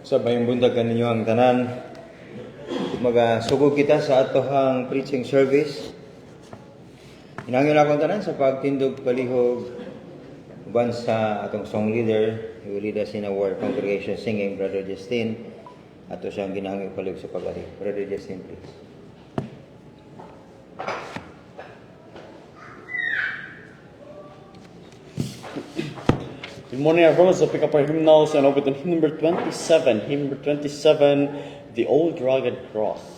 Sa bayong bundag kaninyo ang tanan, magasugod kita sa atohang preaching service. Hinangin akong tanan sa pagtindog palihog uban sa atong song leader, who lead us in our congregation singing, Brother Justin. Ato siyang ginahangin palihog sa pag-ari. Brother Justin, please. Good morning, everyone. So pick up our hymnals and open to hymn number 27. Hymn number 27, The Old Rugged Cross.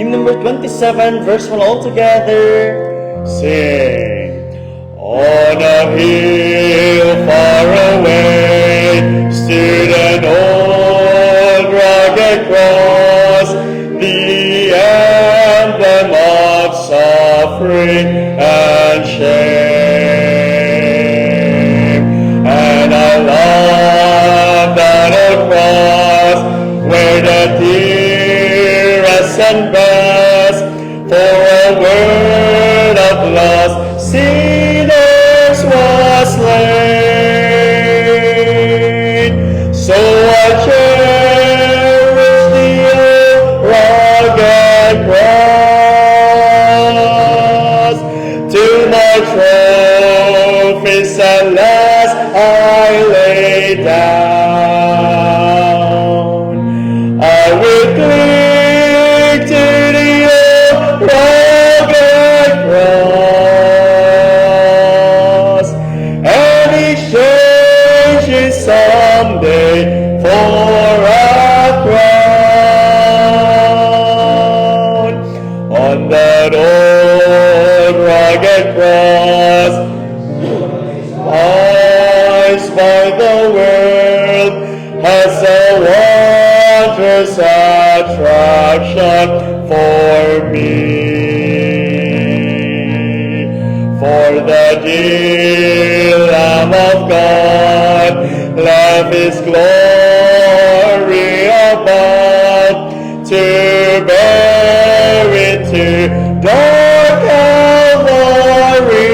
Hymn number 27, verse 1 all together. Sing. On a hill far away stood an old rugged cross, the emblem of suffering and shame. And I love that old cross where the dearest and best for a word of lost sinners was slain. So I cherish the old rugged cross, to my trophies at last I lay down. I will cling to the old rugged cross and exchange it someday for a crown. On that old rugged cross, eyes by the world has a wondrous attraction for me. For the dear Lamb of God left His glory above to bear it to dark Calvary.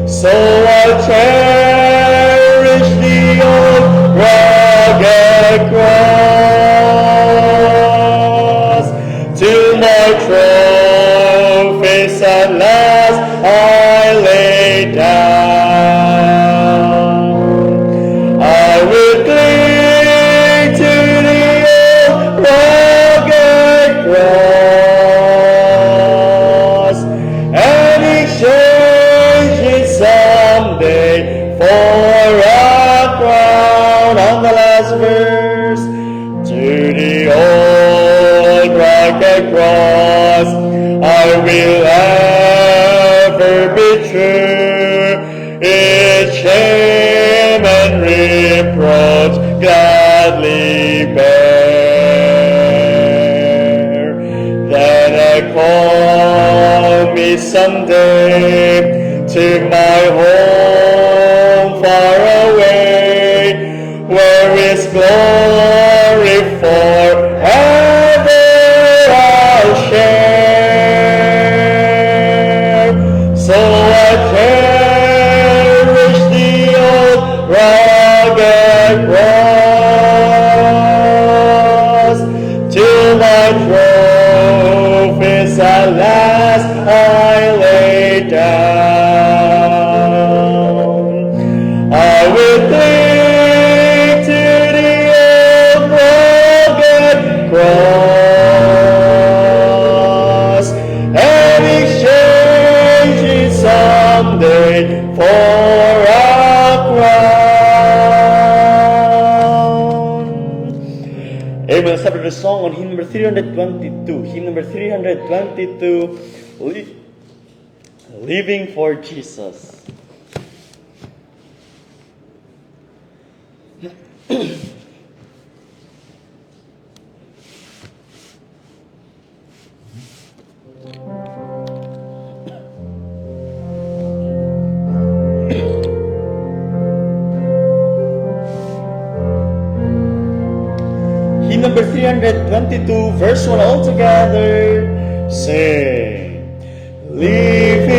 So I cherish the old rugged cross, till my trophies at last I lay down. I will cling to the old rugged cross and exchange it someday for a crown. On the last verse, to the old rugged cross I will ever be true, its shame and reproach gladly bear. Then call me someday to my home far away, where His glory forever I'll share. So I cherish the old rugged cross, till my trophies at last I lay down. I will cling to the old rugged cross and exchange it someday for a crown. Amen. Let's start with the song on hymn number 322. Hymn number 322. Living for Jesus. Hymn number 322, verse 1 all together. Sing. Living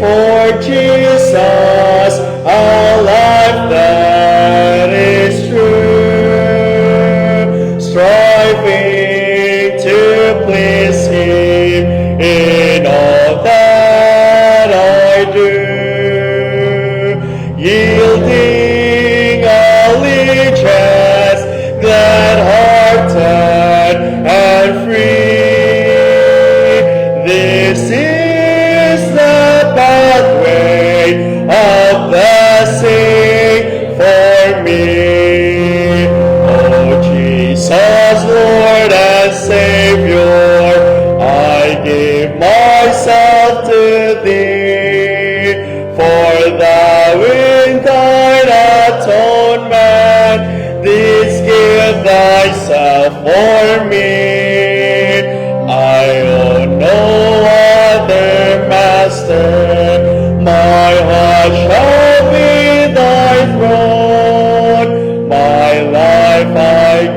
for Jesus, a life that is true, striving to please Him in all that I do, yielding allegiance, glad-hearted and free. This is the pathway of blessing for me. Oh Jesus, Lord and Savior, I give myself to Thee, for Thou in Thine atonement didst give Thyself for me. I own no other master, my heart shall be Thy throne. My life I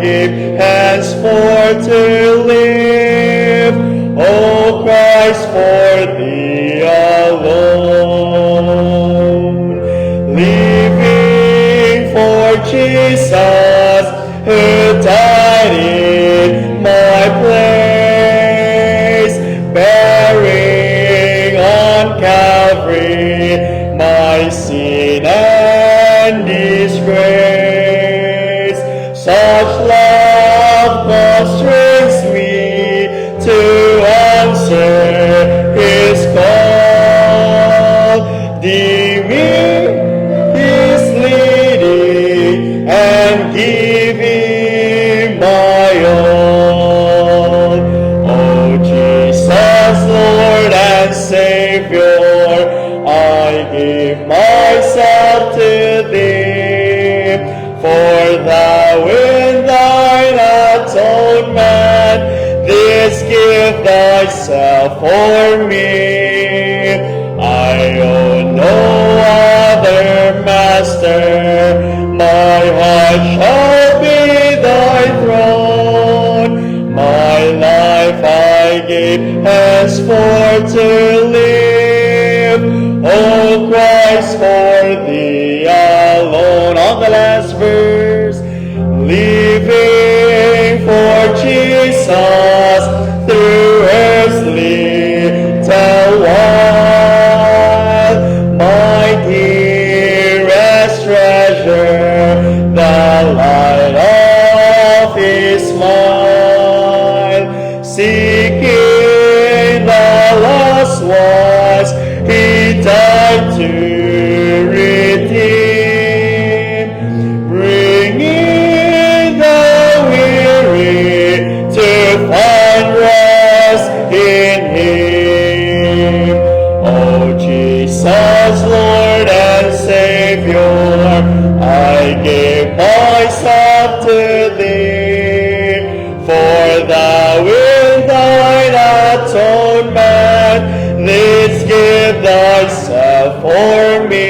give henceforth to live, O Christ, for Thee alone. Living for Jesus, who died in my place, bearing on Calvary my sin and disgrace. Such love constrains me to answer His call, deeming His leading and giving my all. Oh Jesus, Lord and Savior, I give myself to Thee, for Thou in Thine atonement didst give Thyself for me. I own no other master, my heart shall be Thy throne. My life I give henceforth to live, O Christ, for Thee alone. On the last verse, living for Jesus through earthly while, my dearest treasure, the light of His smile, seeking the lost ones He died to redeem, bringing the weary to find rest in Him. Oh Jesus, Lord and Savior, I give myself to Thee, for Thou in Thine atonement didst give Thyself for me.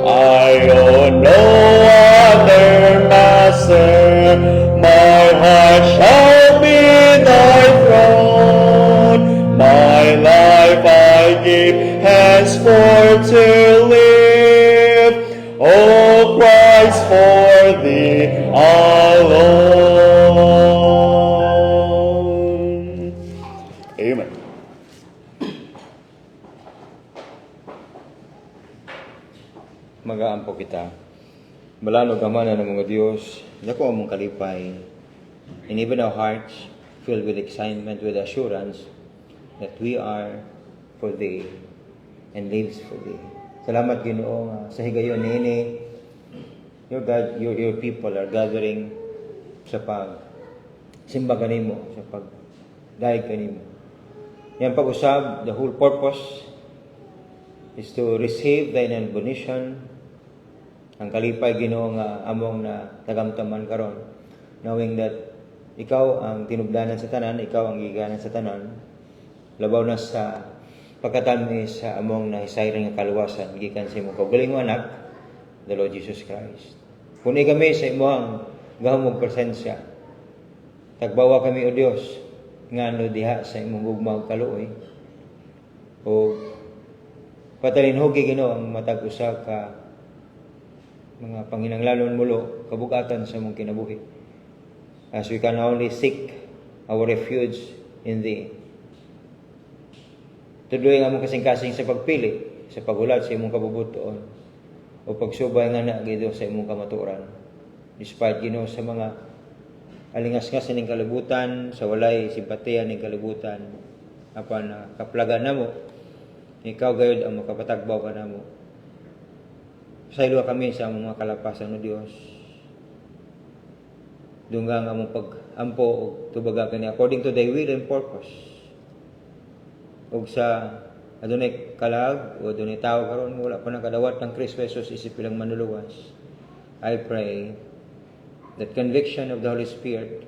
I own no other master, my heart shall be Thy throne. My life I give henceforth to live, O Christ, for Thee alone. Amen. Magaampo kita. Malanog amanan ng mga Diyos, dako among kalipay, and even our hearts filled with excitement, with assurance that we are for Thee and lives for Thee. Salamat Ginoo nga sa higayon niini your people are gathering sa pag simba kanimo, sa pag daig kanimo. Yang pag-usab, the whole purpose is to receive thine admonition, ang kalipay Ginoo nga among na tagamtaman karon, knowing that ikaw ang tinubdanan sa tanan, ikaw ang giganan sa tanan, labaw na sa pagkatamis sa among nahisayran nga kaluwasan gikan sa imong kaugalingong anak, the Lord Jesus Christ. Kuni kami sa imong gahom ug presensya. Tagbawa kami o Dios ngano diha sa imong gugma ug kaluoy. O patalinhogi Ginoo ang matag usa ka mga panginahanglanon mulo kabugatan sa imong kinabuhi. As we can only seek our refuge in Thee. Tuloy nga mong kasing-kasing sa pagpili, sa paghulat sa imong kabubuton, o pagsubay nga na gido sa imong kamatuoran. Despite Ginoo sa mga alingas-ngas ning kalibutan, sa walay simpatiya ning kalibutan, apan kaplagan namo, ikaw gayud ang makapatagbaw ka namo. Pasaylo kami sa mga kalapasan o Dios. Dungga nga mong pag-ampo o tubaga kani according to thy will and purpose. Og sa adunay kalag o adunay tao karon wala pa nakadawat ng Kristo Jesus isip ilang manluluwas. I pray that conviction of the Holy Spirit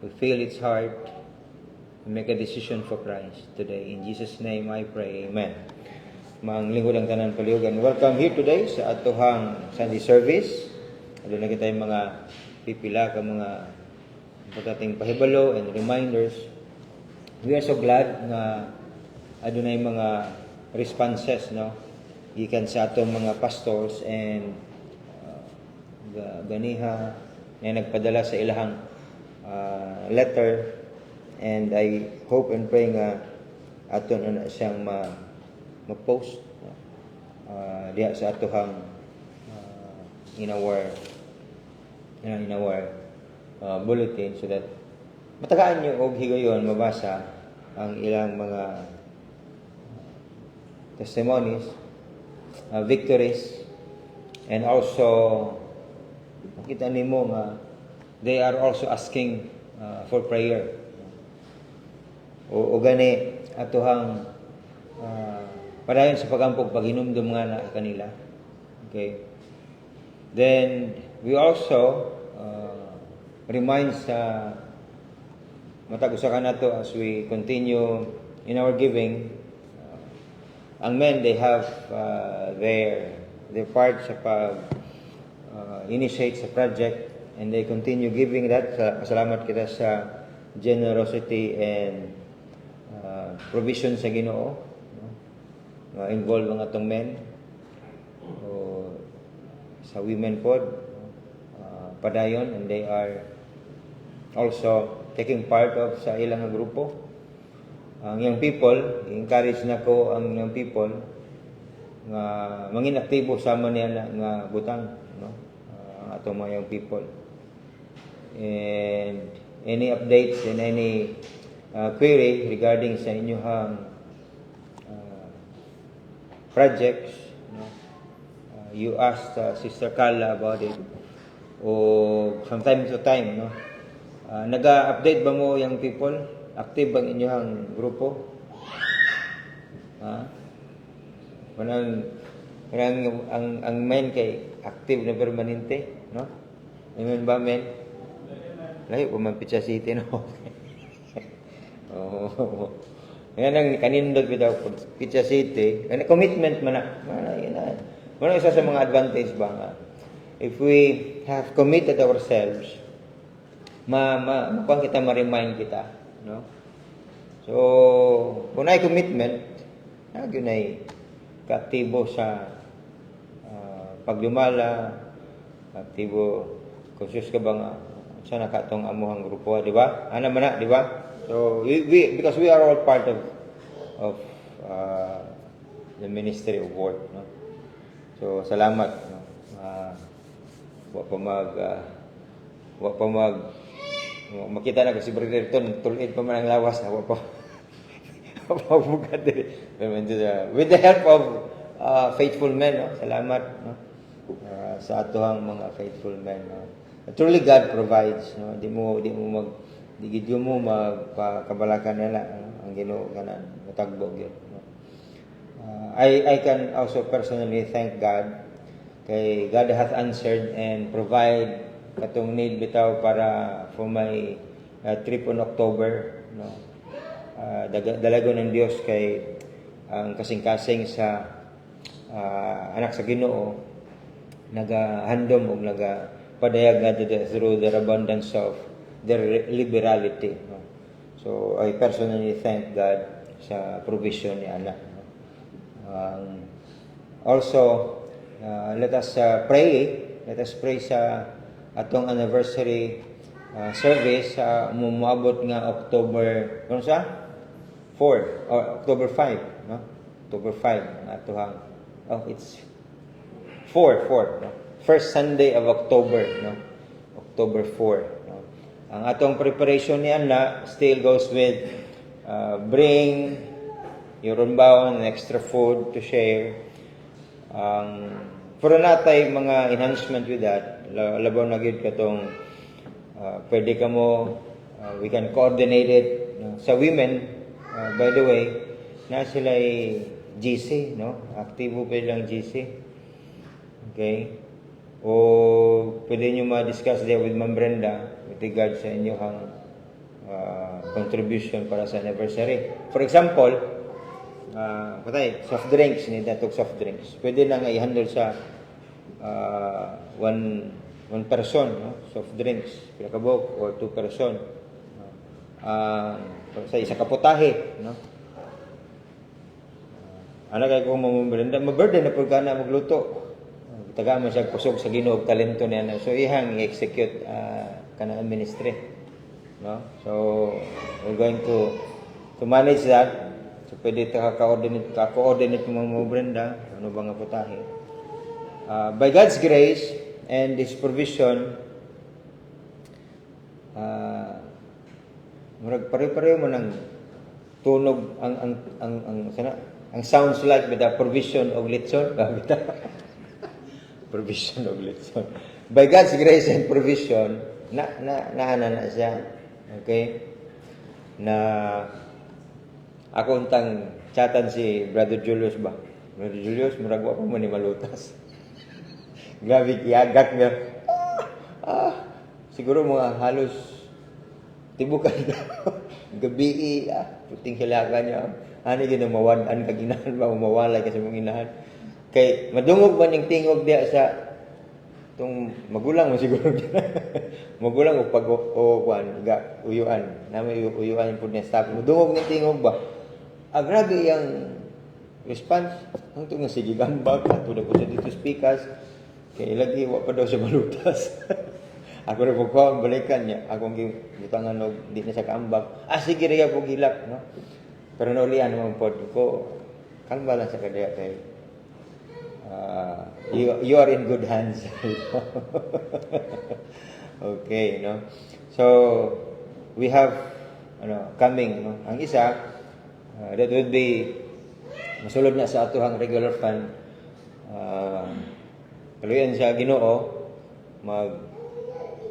will fill its heart and make a decision for Christ today. In Jesus' name I pray. Amen. Manglingkod ang tanan paliugan. Welcome here today sa atuhang Sunday service. Aduna kita yung mga pipila ka mga pagdating pahibalo and reminders. We are so glad na adunay mga responses, no, gikan sa atong mga pastors and ganiha na nagpadala sa ilahang letter, and I hope and pray nga aton na siyang ma-post diha sa atuhang in our bulletin so that matagaan nyo og higayon mabasa ang ilang mga testimonies, victories, and also kita nimo nga they are also asking for prayer. O gani atuhang padayon sa pagampog paghinumdum nga na kanila. Okay. Then we also remind sa matag usa ka nato as we continue in our giving. Ang men, they have their part sa pag initiate sa project, and they continue giving that. Salamat kita sa generosity and provision sa Ginoo. Involved ang atong men o sa women pod padayon, and they are also taking part of sa ilang grupo. Ang young people, encourage na ko ang young people nga mangin aktibo sama niya na nga butang, no, atong mga young people. And any updates and any query regarding sa inyong projects, no, you ask Sister Carla about it, o from time to time, no, naga-update ba mo young people? Active bang inyong grupo? Manang ang men kay active na permanente, no? Amen ba, men? Lahi po man Pizza City, no? Oh. Yan ang kanindot bitaw Pizza City. Ano commitment man na. Mana isa sa mga advantage ba nga? If we have committed ourselves, makuha kita, ma-remind kita. No? So, kung ay commitment, nagyon ay kaaktibo sa pagdumala, aktibo, conscious ka ba nga sa nakatong amuhang grupo, di ba? Ano man na, di ba? So, because we are all part of the ministry of work, no? So, salamat, no? Wa pa makita na kasi Brother Ton tulid pa man ang lawas na pa with the help of faithful men, no? Salamat, no? Sa atohang mga faithful men, no? Truly God provides, no? Di mo magpakabalakan nila, no? Ang Ginoo kanan matagbo gyud. No? I can also personally thank God kay God hath answered and provide katong need bitaw para for my trip on October, no. Dalago ng Dios kay ang kasing-kasing sa anak sa Ginoo nagahandom ug nagapadayag ngadto through their abundance of their liberality, no. So I personally thank God sa provision ni anak, no. Also let us pray. Let us pray sa atong anniversary service sa muabot nga October, ano sa? 4 or October 5, no? October 5 ang atohang it's 4, no? First Sunday of October, no? October 4, no? Ang atong preparation niya na still goes with bring your unbound and extra food to share. Pero natay mga enhancement with that. Labaw na gid katong pwede ka mo, we can coordinate it, no? Sa women, by the way, na sila GC, no? Aktibo pa lang GC. Okay? O pwede nyo ma-discuss there with Ma'am Brenda with regard sa inyong contribution para sa anniversary. For example, soft drinks, need natog soft drinks. Pwede lang i-handle sa one person, no? Soft drinks, pila ka buok, or 2 person. Sa isa ka putahe, no? Ana kay ko mamumbrenda, ma-burden na pud kana magluto. Taga man siya kusog sa Ginoo og talento niya, no? So ihang i-execute kana administre, no? So we're going to manage that. So pwede ta ka-coordinate mo mamumbrenda, ano ba nga putahe. By God's grace and His provision, murag pare-pareho man ang tunog ang sounds like with the provision of litson. Provision of litson. By God's grace and provision, na siya. Okay? Na ako untang chatan si Brother Julius ba? Brother Julius, murag wa pa man ni malutas. Grabe kiagat nga. Siguro mga halos tibukan gabi puting hilaga niya. Ani gid mawadan kag inahan ba mawalay kasi mong inahan. Kay madungog man yung tingog diya sa tong magulang mo siguro. Magulang og pag kuan ga uyuan. Nami uyuan pud ni staff. Madungog ng tingog ba. Grabe yang response ang tunga sige gambag ato na pud dito speakers. Kay lagi wa pa daw sa malutas. Ako rin po ko, balikan niya. Akong gitangan og di na siya kaambag. Sige rin po gilak, no? Pero naulian naman po ko, kalma lang sa kadaya kay you are in good hands. Okay, no? So, we have coming, no? Ang isa, that would be masulod na sa atuhang regular fund. Kaluyan siya Ginoo,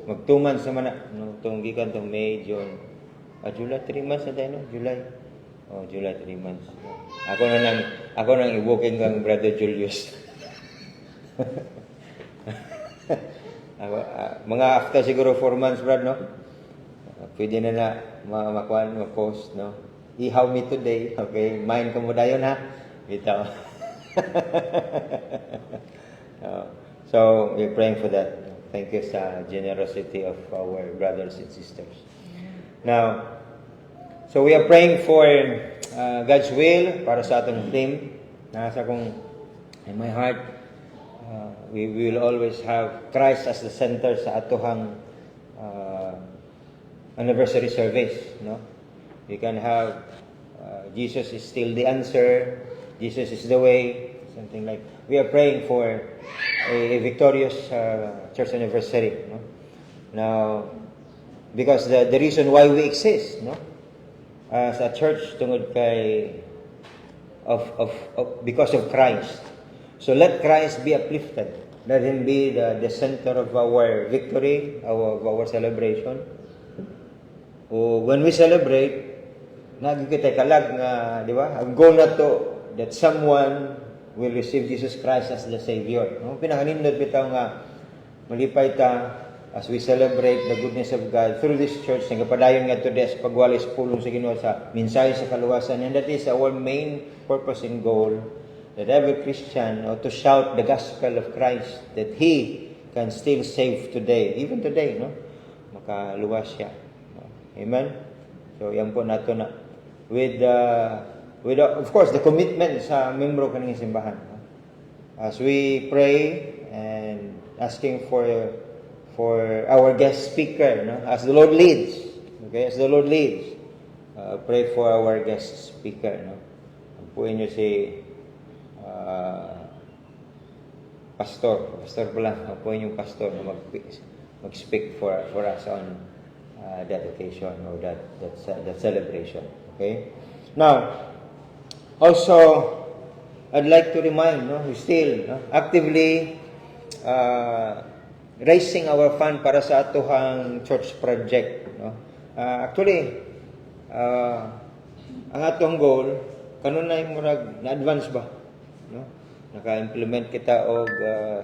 magtuman sa mana, no? Itong gikan itong May, June, July, 3 months na tayo, no? July. July, 3 months. Ako nang i-booking kang Brother Julius. Mga after siguro 4 months, Brad, no? Pwede na makuha, ma-post, no? Ihaw me today, okay? Mind ka mo dayon, ha? Bitaw. So, we're praying for that. Thank you sa generosity of our brothers and sisters. Now, so we are praying for God's will para sa atong theme. Nasa kong in my heart, we will always have Christ as the center sa atuhang anniversary service, no? We can have Jesus is still the answer, Jesus is the way, something like. We are praying for a victorious church anniversary, no? Now, because the reason why we exist, no? As a church tungod kay because of Christ. So let Christ be uplifted. Let Him be the center of our victory, of our celebration. When we celebrate, nagkikita kalag nga, di ba? Ang goal na to, that someone will receive Jesus Christ as the Savior. No? Pinakanindot bitaw nga, malipay ta, as we celebrate the goodness of God through this church, nagapadayon nga to des pagwalis pulong sa Ginoo sa mensahe sa kaluwasan. And that is our main purpose and goal, that every Christian ought to shout the gospel of Christ, that He can still save today, even today, no? Makaluwas siya. No? Amen? So, yan po nato na. With of course, the commitment sa membro kaning simbahan. No? As we pray and asking for our guest speaker, no? As the Lord leads, okay? As the Lord leads, pray for our guest speaker, no? Puin niyo si pastor pala, puin yung pastor na mag-speak for us on that occasion or that celebration, okay? Now, also, I'd like to remind, no, we still actively raising our fund para sa atuhang church project, no. Actually, ang atong goal kanunay murag na advance ba, no? Naka-implement kita og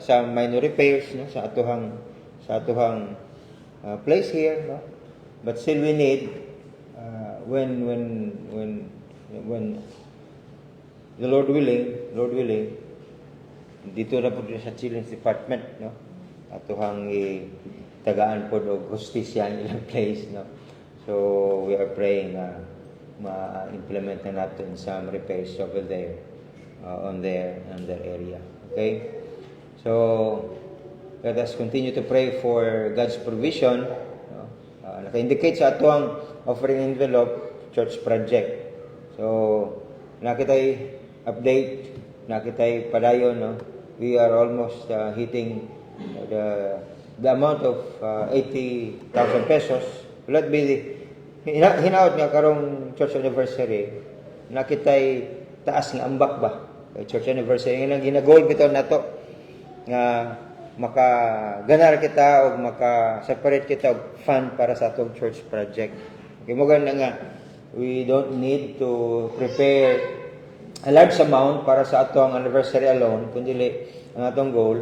some minor repairs, no, sa atuhang place here, no. But still we need when the Lord willing, dito na po sa Children's Department, no? Atuhang tagaan po og hostisya ang ilang place, no? So we are praying ma-implement na natin some repairs over there on their area. Okay? So let us continue to pray for God's provision. No? Naka-indicate sa atuang offering envelope church project. So nakitay update, nakitay padayon, no? We are almost hitting the amount of 80,000 pesos. Let be hinaut nga karong church anniversary, nakitay taas nga ambak ba kay church anniversary nga ginagol bitaw nato nga makaganar kita o maka-separate kita og fund para sa atong church project. Okay, mo ganda nga we don't need to prepare a large amount para sa atong anniversary alone, kundi ang atong goal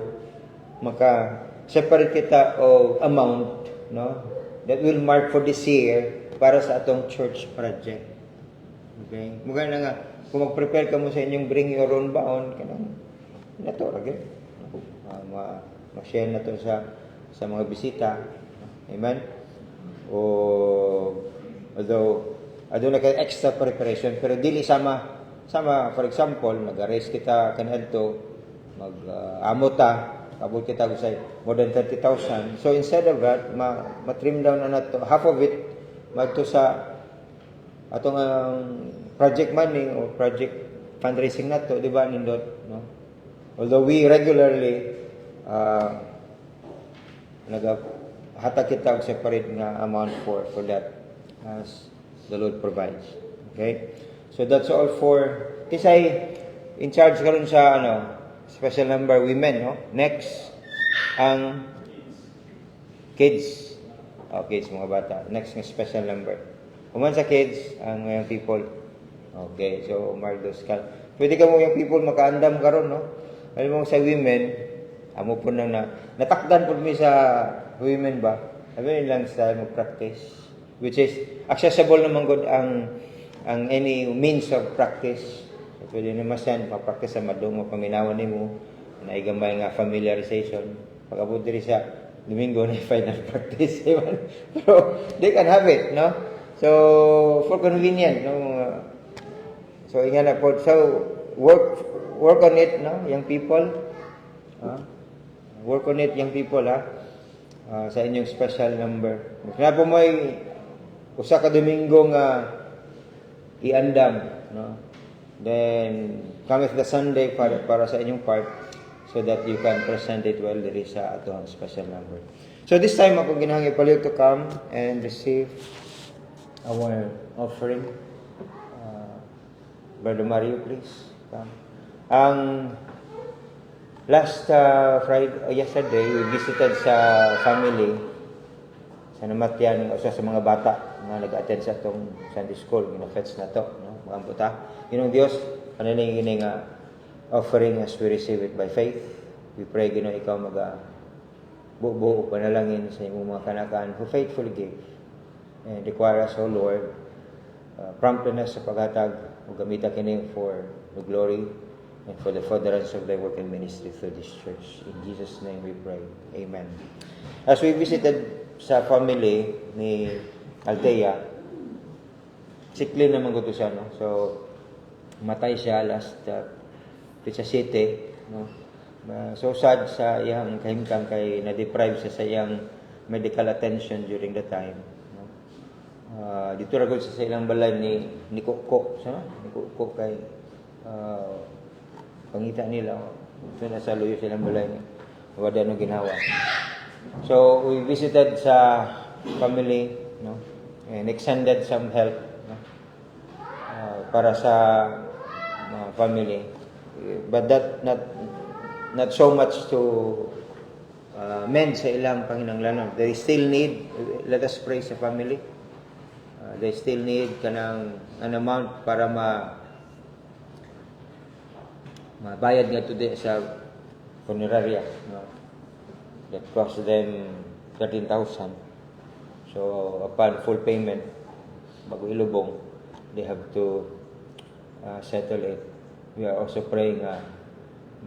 maka-separate kita og amount, no, that will mark for this year para sa atong church project. Okay? Mugay na nga, kung mag-prepare ka mo sa inyong bring your own baon, kanang nato, okay? Ma-share na to sa mga bisita. Amen? Although na kay extra preparation, pero dili sama, for example, nag-arraise kita kanadto, mag-amo ta, abot kita ko sa more than 30,000. So instead of that, ma-trim down na nato, half of it, magto sa atong project money or project fundraising nato, di ba, nindot, no? Although we regularly naghatag kita og separate nga amount for that as the Lord provides. Okay? So that's all for isay in charge karon sa special number women, no? Next ang kids. Okay, mga bata. Next nga special number. Kuman sa kids, ang young people. Okay, so Mardos ka. Pwede ka mo young people makaandam karon, no? Alam mo sa women, amo po nang natakdan po mi sa women ba? Sabi lang sa mag-practice, which is accessible naman good ang any means of practice. So, pwede naman siya ma-practice sa madong paminawan nimo na igamay nga familiarization. Pag-abot diri sa Domingo na final practice, pero they can have it, no? So for convenient, no? So ingan na po. So work on it, no, young people. Work on it, young people, sa inyong special number. Kaya po may usa ka Domingo nga iandam, no? Then cometh the Sunday para sa inyong part, so that you can present it well there is sa atong special number. So this time ako ginahangyo paliw to come and receive our offering. Brother Mario, please come. Ang last yesterday, we visited sa family sa namatyan sa mga bata. nga nag-attend sa itong Sunday School, ginafetch na to, no? Mga buta. Ginong Diyos, kanilang gini nga offering as we receive it by faith. We pray, Ginoo, ikaw buo panalangin sa imong mga kanakaan who faithfully give and require us, O Lord, promptness sa paghatag o gamita kini for the glory and for the furtherance of thy work and ministry through this church. In Jesus' name we pray. Amen. As we visited sa family ni Althea, sikli naman ko to siya, no? So, matay siya last Pizza City, no? So sad sa iyang kahimtang kay na-deprive siya sa iyang medical attention during the time, no? Dito ra gud sa ilang balay ni Koko, sa ni Koko kay pangita nila. So nasa luyo silang balay ni wala no ginawa. So we visited sa family, no, and extended some help, no, para sa family, but that not so much to mend sa ilang panginahanglanon. They still need, let us pray sa family, they still need kanang an amount para mabayad nga today sa funeraria, no? That cost them 13,000. So upon full payment, bago ilubong, they have to settle it. We are also praying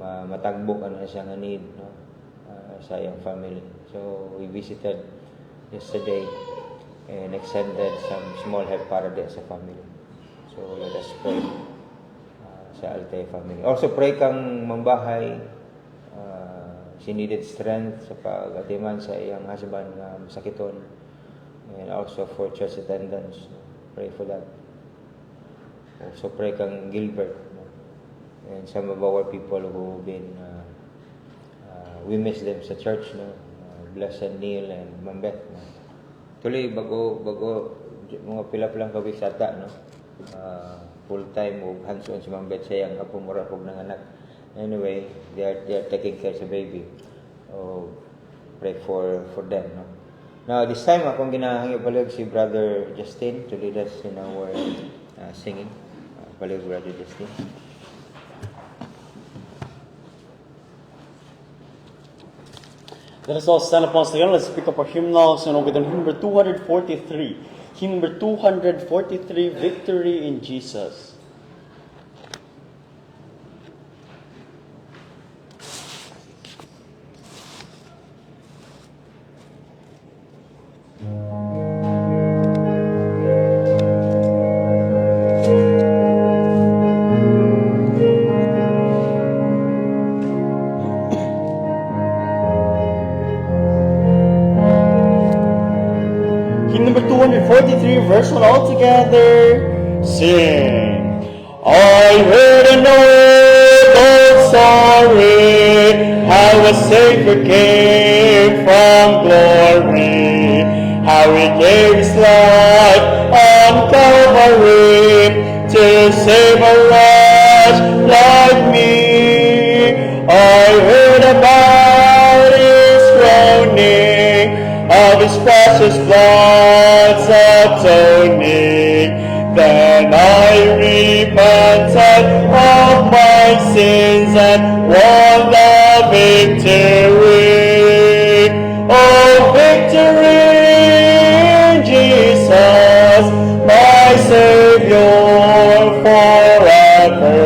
matagbo na siya nga need, no, sa iyang family. So we visited yesterday and extended some small help para din sa family. So let us pray sa Althea family. Also pray kang mambahay, she needed strength sa pag-atiman sa iyang husband nga masakiton, and also for church attendance. Pray for that. Also pray kang Gilbert, no? And some of our people who have been we miss them sa church, no? Blessed Neil and Mambet, no? Tuloy bago mga pila lang kawis ata, no? Full time o hands-on si Mambet sa iyang kapumura pog ng anak. Anyway, they are taking care sa baby. Oh, pray for them, no? Now this time akong ginahangyo palig si Brother Justin to lead us in our singing. Palig Brother Justin. Let us all stand up once again. Let's pick up our hymnals and with hymn number 243. Hymn number 243, Victory in Jesus. Number 243, verse 1 all together. Sing. I heard a noble story, how a Savior came from glory, how He gave His life on Calvary to save a wretch like me. I heard about His groaning, of His precious blood's atoning. Then I repented of my sins and won the victory. Oh, victory in Jesus, my Savior forever.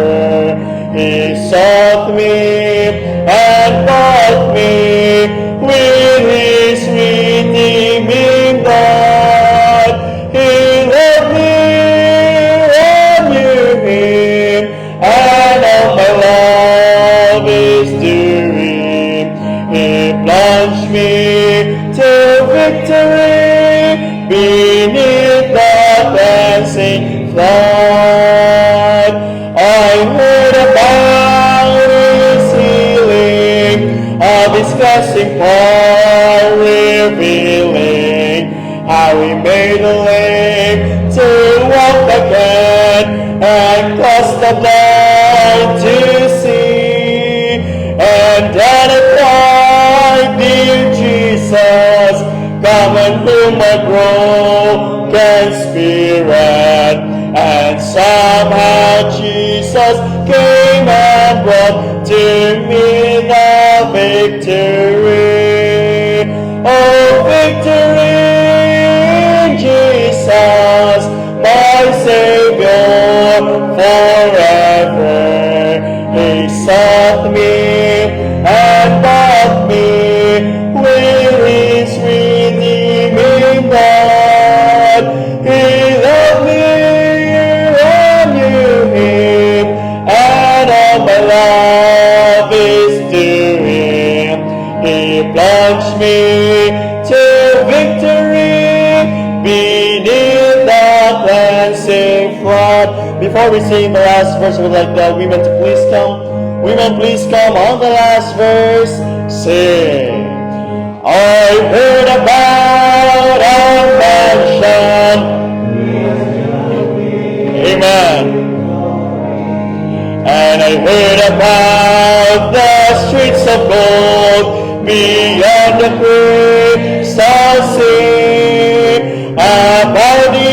He sought me and bought me with His redeeming blood. He loved me and knew Him, and all my love is due Him. He plunged me to victory beneath the dancing flood. I heard about His healing, of His cleansing power revealing, how He made the lame to walk again, and caused the blind to see. And then I cried, dear Jesus, come and heal my broken Spirit. And somehow Jesus came and brought to me the victory. Oh, victory in Jesus, my Savior forever. He sought me and bought me with His redeeming blood. He loved me, I knew Him, and all my love is to Him. He plunged me to victory beneath the cleansing flood. Before we sing the last verse, we'd like the women to please come. Women, please come on the last verse. Sing. I heard about our mansion. Amen. And I heard about the streets of gold beyond the crystal sea, about the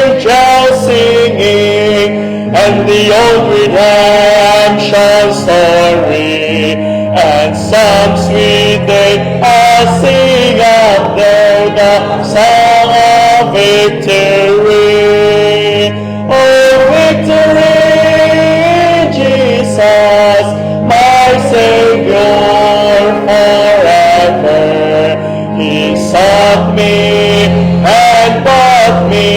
angels singing, and the old redemption story, and some sweet day I sing out there the song of victory. Oh, victory! Jesus, my Savior forever. He sought me and bought me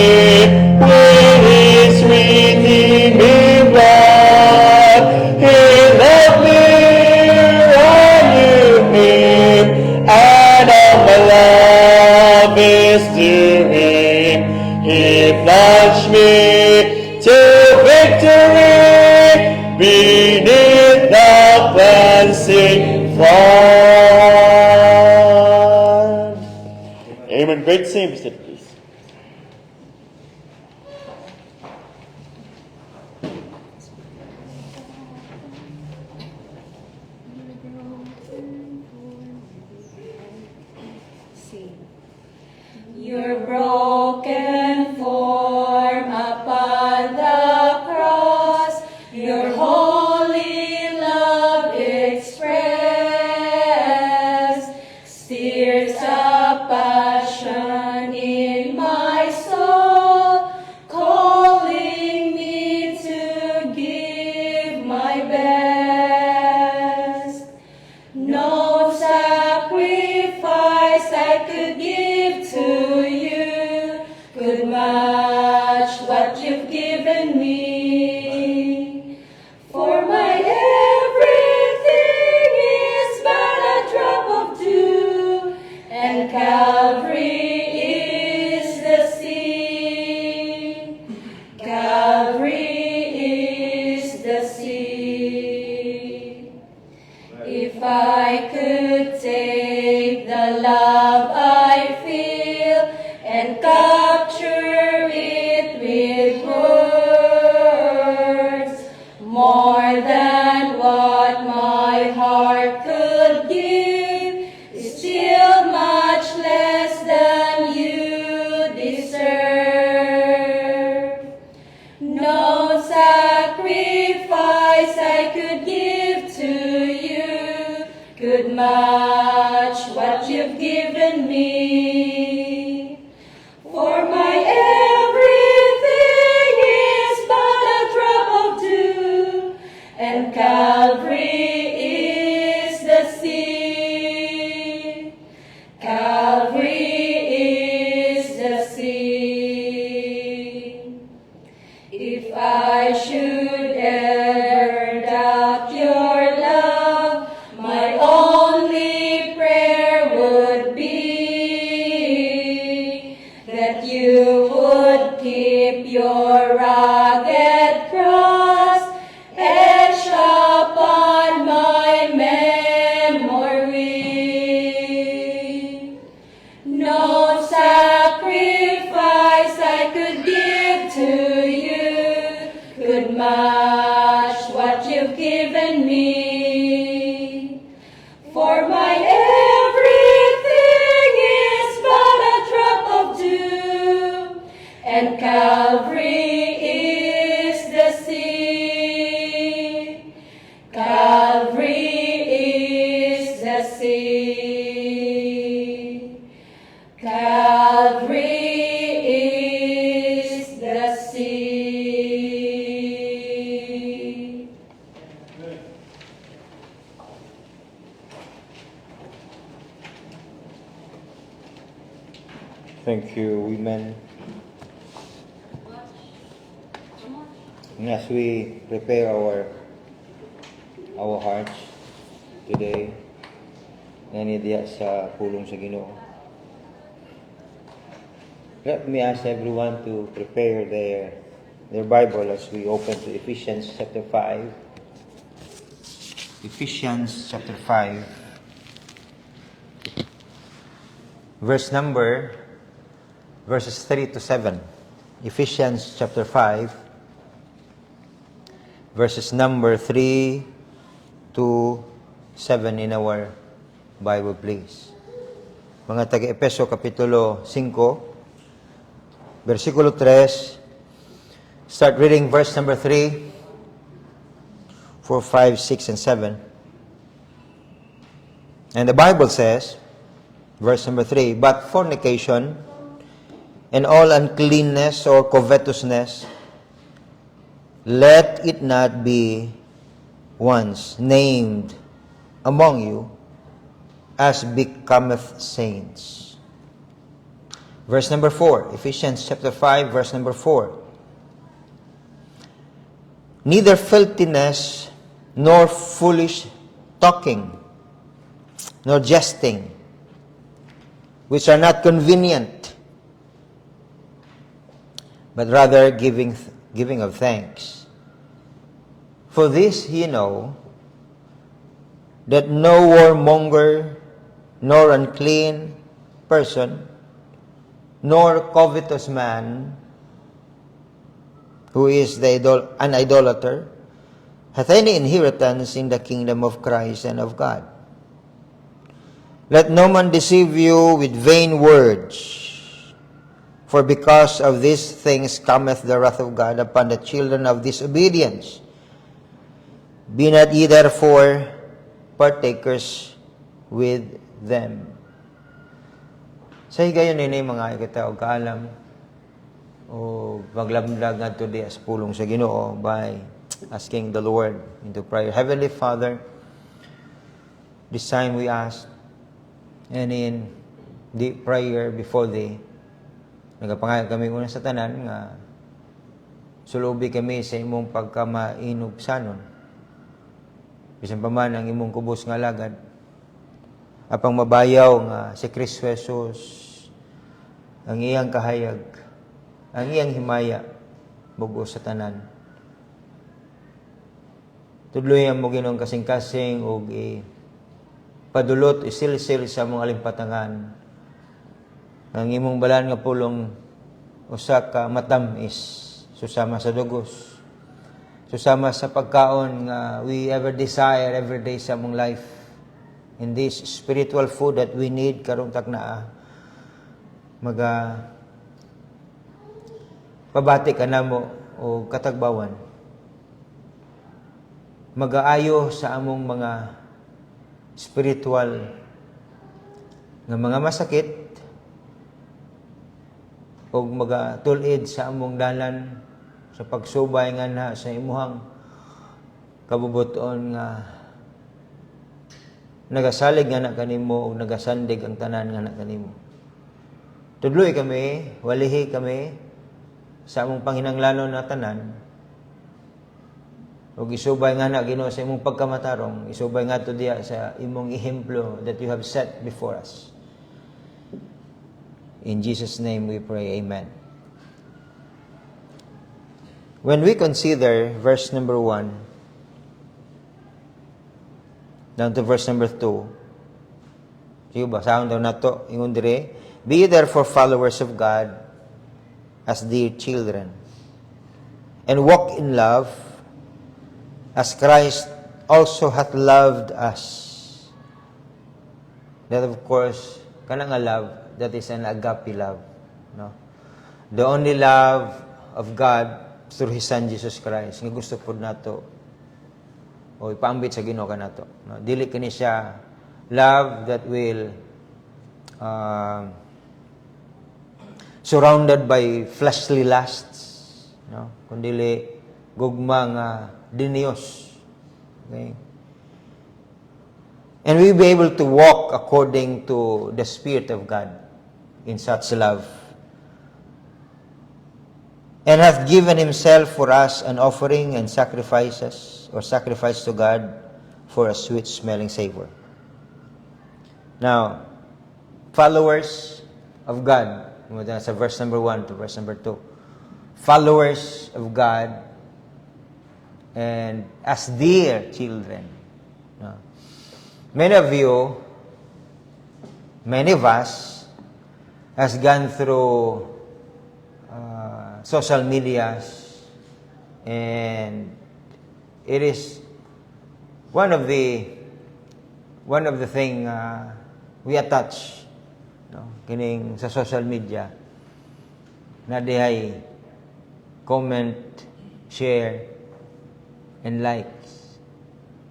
with His redeeming blood. He loved me, I knew Him, and all my love is to Him. He plunged me to victory beneath the cleansing flood. Amen. Great sing, Mr. Please. Your broken form upon the cross, your holy love expressed, stirs a passion in my soul, calling me to give my best. No sacrifice I could give to you could match what you've given me. For my everything is but a drop of dew, and Calvary is the sea. Calvary is the sea. If I could take the love I feel and capture it with words, more than what my heart could give, is still much less than you deserve. No sacrifice I could give to you could match what you've given me. For my everything is but a drop of dew, and Calvary is the sea. Calvary is the sea. If I should ever doubt your love, my only prayer would be that you would keep your rugged cross etched upon my memory. No sacrifice I could give to you could match Thank you, women. And as we prepare our hearts today, ngani diya sa pulong sa Ginoo. Let me ask everyone to prepare their Bible as we open to Ephesians chapter 5. Ephesians chapter 5. Verses 3 to 7. Ephesians chapter 5. Verses number 3 to 7 in our Bible, please. Mga taga-Epeso, Kapitulo 5, versikulo 3. Start reading verse number 3, 4, 5, 6, and 7. And the Bible says, verse number 3, but fornication and all uncleanness or covetousness, let it not be once named among you as becometh saints. Verse number 4, Ephesians chapter 5, verse number 4. Neither filthiness, nor foolish talking, nor jesting, which are not convenient, but rather giving of thanks. For this ye know, that no warmonger, nor unclean person, nor covetous man, who is an idolater, hath any inheritance in the kingdom of Christ and of God. Let no man deceive you with vain words, for because of these things cometh the wrath of God upon the children of disobedience. Be not ye therefore partakers with them. Sa higayon ini mga ikataw kaalam o maglamdag ngadto di as pulong sa Ginoo by asking the Lord into prayer. Heavenly Father, this time we ask, and in the prayer before Thee, nagapangayo kami una sa tanan nga sulubi kami sa imong pagkamainubsanon. Bisan pa man ang imong kubos nga lagad, apang mabayaw nga si Kristo Jesus, ang iyang kahayag, ang iyang himaya, bugo sa tanan. Tudloyan mo Ginoong kasing-kasing o padulot, isil-sil sa mong alimpatangan. Ang imong balan nga pulong usa ka matamis, susama sa dugos. Susama sa pagkaon nga we ever desire every day sa mong life. In this spiritual food that we need karong taknaa, pabati ka namo o katagbawan. Magaayo sa among mga spiritual nga mga masakit o magatulid sa among dalan sa pagsubay nga na sa imuhang kabubuton nga nagasalig nga na kanimo o nagasandig ang tanan nga na kanimo. Tudloy kami, walihi kami sa among panginanglanon na tanan. O isubay nga na Ginoo sa imong pagkamatarong, isubay nga to diya sa imong ehemplo that you have set before us. In Jesus' name we pray, amen. When we consider verse number 1 down to verse number 2, sige ba, saan daw na to, ingon dire, be ye therefore followers of God as dear children, and walk in love, as Christ also hath loved us. That of course, kanang nga love, that is an agape love. No? The only love of God through His Son Jesus Christ. Nga gusto po nato o ipaambit sa Ginoo kanato. No? Dili kini siya love that will surrounded by fleshly lusts, no? Kundili gugma nga dinios. Okay? And we be able to walk according to the Spirit of God in such love, and hath given himself for us an offering and sacrifice to God for a sweet-smelling savor. Now, followers of God, sa verse number 1 to verse number 2, followers of God and as dear children. No? Many of us has gone through social medias, and it is one of the thing we attach, no, kining sa social media na dihay comment, share, and likes.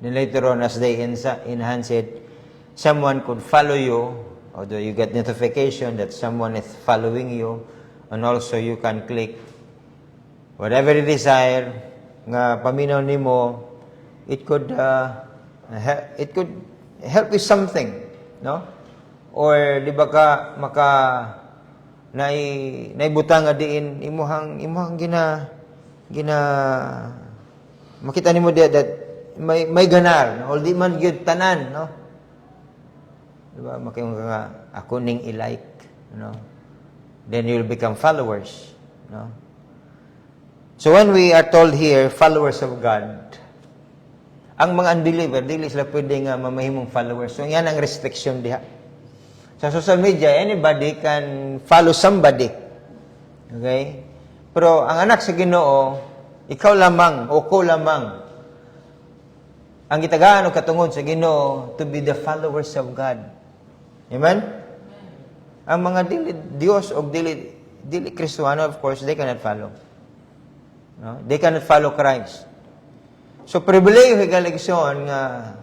Then later on, as they enhance it, someone could follow you, although you get notification that someone is following you, and also you can click whatever you desire nga paminaw nimo. It could help with something, no? Or di ba ka maka naibutang nga diin imuhang gina makita nimo dia that may ganar, no? Or di man gyud tanan, no? Di ba makiingon ka nga ako ning i-like, no? Then you'll become followers, no? So when we are told here, followers of God, ang mga unbeliever, dili sila pwede nga mamahimong followers. So yan ang restriction diha. Sa social media, anybody can follow somebody. Okay? Pero ang anak sa Ginoo, ikaw lamang o ko lamang ang gitagaan o katungod sa Ginoo to be the followers of God. Amen? Ang mga dili Dios o dili Kristiyano, of course, they cannot follow. No? They cannot follow Christ. So, pribileyo higalagisyon nga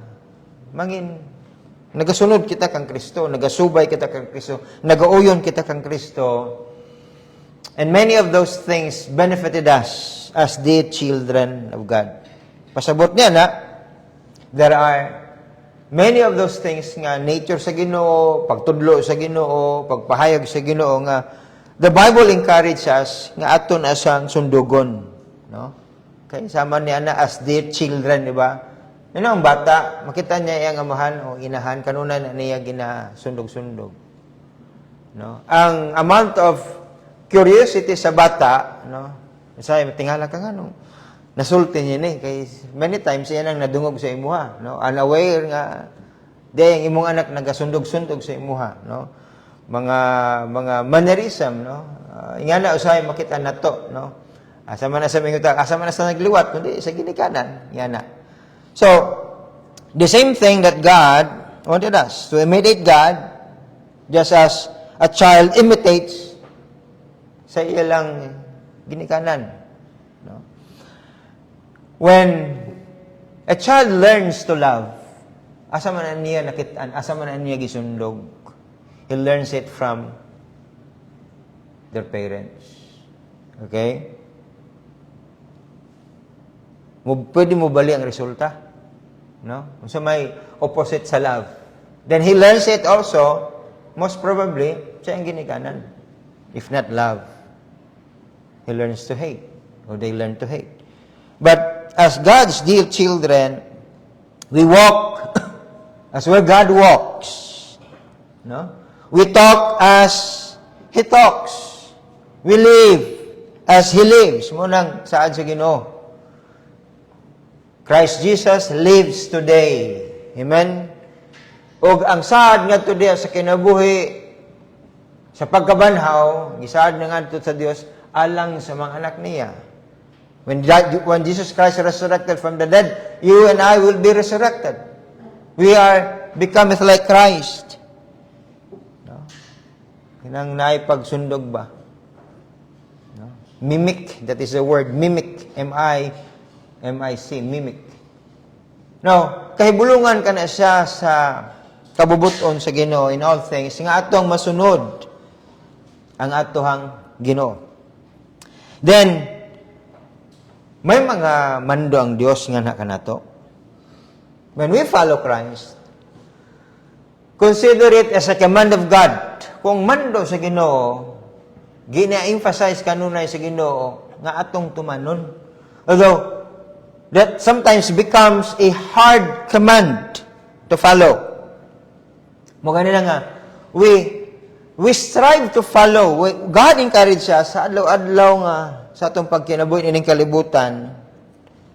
mangin nagasunod kita kang Kristo, nagasubay kita kang Kristo, nagauyon kita kang Kristo. And many of those things benefited us as the children of God. Pasabot niya na, there are many of those things nga nature sa Ginoo, pagtudlo sa Ginoo, pagpahayag sa Ginoo nga the Bible encourages us nga aton asang sundugon, no? Kay sama niya na as dear children, di ba? Ano ang bata, makita niya iyang amahan o inahan kanuna na niya ginasundog-sundog. No? Ang amount of curiosity sa bata, no? Say tingala ka nga no. Nasulti niya ni kay many times yan ang nadungog sa imuha, no? Unaware nga dayang imong anak nagasundog-sundog sa imuha, no? Mga mannerism, no? Ingana usay makita nato, no? Asa man na sa minguta, asa man na sa nagliwat kundi sa ginikanan, ingana. So, the same thing that God wanted us to imitate God, just as a child imitates sa ilang ginikanan. No? When a child learns to love, asa man na niya nakitaan, asa man na niya gisundog, he learns it from their parents. Okay? Pwede mo bali ang resulta. No? So may opposite sa love. Then he learns it also, most probably, sa ang ginikanan. If not love, he learns to hate. Or they learn to hate. But as God's dear children, we walk as where God walks. No? We talk as He talks. We live as He lives. Munang saan sa Ginoo. Christ Jesus lives today. Amen? O ang saad nga today sa kinabuhi, sa pagkabanhaw, gisaad na nga sa Dios alang sa mga anak niya. When Jesus Christ resurrected from the dead, you and I will be resurrected. We are becometh like Christ. No? Kinang naipagsundog ba? No? Mimic, that is the word, mimic, M-I-C, mimic. Now, kahibulungan ka na siya sa kabubuton sa Ginoo in all things, nga atong masunod ang atohang Ginoo. Then, may mga mando ang Dios nga na kanato. When we follow Christ, consider it as a command of God kung mando sa Ginoo, gina-emphasize kanunay sa Ginoo nga atong tumanon. Although that sometimes becomes a hard command to follow. Mo ganina nga, we strive to follow. God encourage us sa adlaw-adlaw nga sa atong pagkinabuhi ining kalibutan.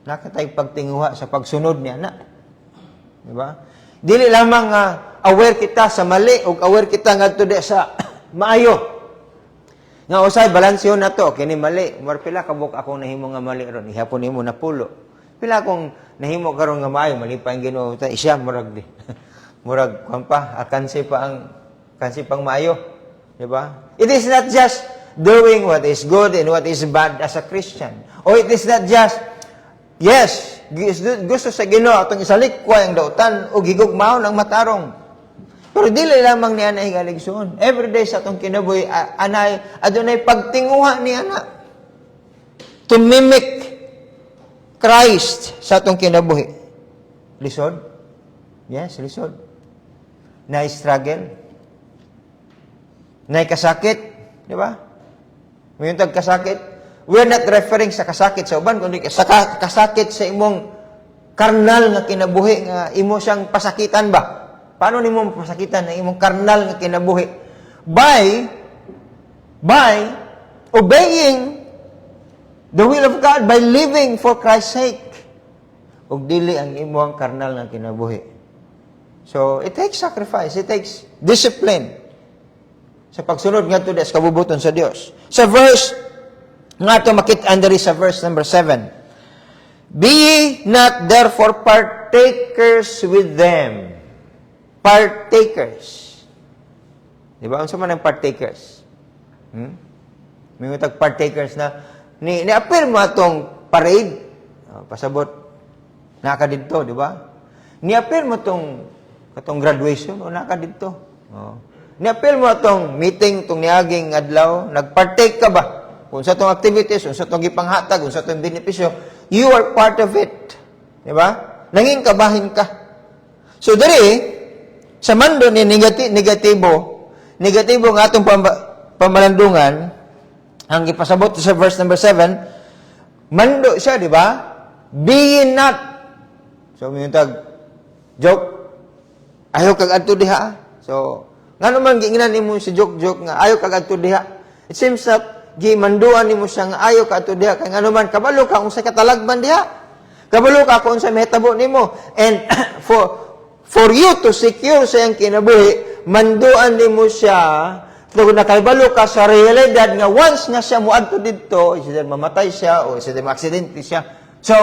Nakatay pagtinguha sa pagsunod niya na. Di ba? Dili lamang aware kita sa mali o aware kita ngadto sa maayo. Nga usay balansyon na to kini mali. Mar pila ka buk ako nahimo nga mali ron. Ihapon nimo na pulo. Pila akong nahimo karon nga maayo mali pa ang Ginoo ta isya murag di. Murag kuan pa kansi pang maayo, di ba? It is not just doing what is good and what is bad as a Christian. Or it is not just yes, gusto sa Ginoo atong isalikway ang dautan o gigugmaon ang matarong. Pero dili lamang niya na higaligson. Every day sa atong kinabuhi adunay pagtinguha niya na to mimic Christ sa atong kinabuhi. Lisod? Yes, lisod. Na-struggle. Na-kasakit. Di ba? Mayroon tag kasakit. We're not referring sa kasakit sa uban, kundi sa kasakit sa imong karnal nga kinabuhi nga imo siyang pasakitan ba? Paano nimo pasakitan ang imong karnal nga kinabuhi? By obeying the will of God, by living for Christ's sake. Ug dili ang imong karnal nga kinabuhi. So, it takes sacrifice, it takes discipline sa pagsunod ngadto sa kabubuton sa Dios. Sa verse nga ito makita diri sa verse number 7. Be ye not therefore partakers with them. Partakers. Di ba? Unsa man ang partakers? May utag partakers na ni-appear mo atong parade. Pasabot naka didto, di ba? Ni-appear mo katong graduation o naka didto. Ni-appear mo atong meeting tong niaging adlaw, nagpartake ka ba? Kung sa tong activities, kung sa tong gipanghatag, kung sa tong benepisyo, you are part of it. Di ba? Nanging kabahin ka. So, diri, sa mando ni negatibo nga atong pamalandungan, ang ipasabot sa verse number 7, mando siya, di ba? Be ye not. So, may tag joke, ayaw kag adto diha. So, nga naman giingnan nimo si joke nga ayaw kag adto diha. It seems that gimanduan nimo siya nga ayaw ka adto diha kay nga naman kabalo ka unsa ka talagman diha. Kabalo ka kung unsa mahitabo nimo. And for you to secure sa iyang kinabuhi, manduan nimo siya kung nakabalo ka sa realidad nga once nga siya muadto didto, isa mamatay siya o isa ma-aksidente siya. So,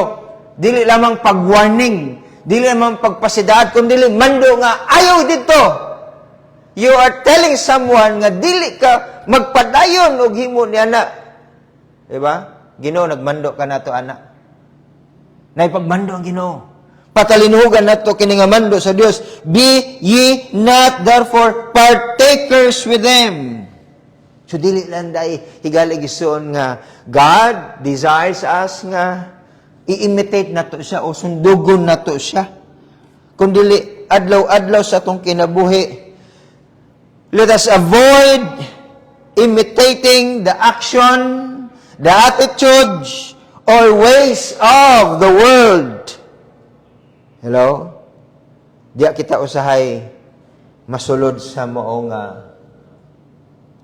dili lamang pag-warning, dili lamang pagpasidad, kundi dili mando nga ayaw didto. You are telling someone nga dili ka magpadayon og himo ni ana. Di ba? Ginoo nagmando ka nato ana. Nay pagmando ang Ginoo. Patalinugan nato kini nga mando sa Dios. Be ye not therefore partakers with them. So dili lang dai higalig ison nga God desires us nga i-imitate nato siya o sundugon nato siya. Kung dili adlaw-adlaw sa atong kinabuhi, let us avoid imitating the action, the attitudes, or ways of the world. Hello? Diya kita usahay masulod sa moong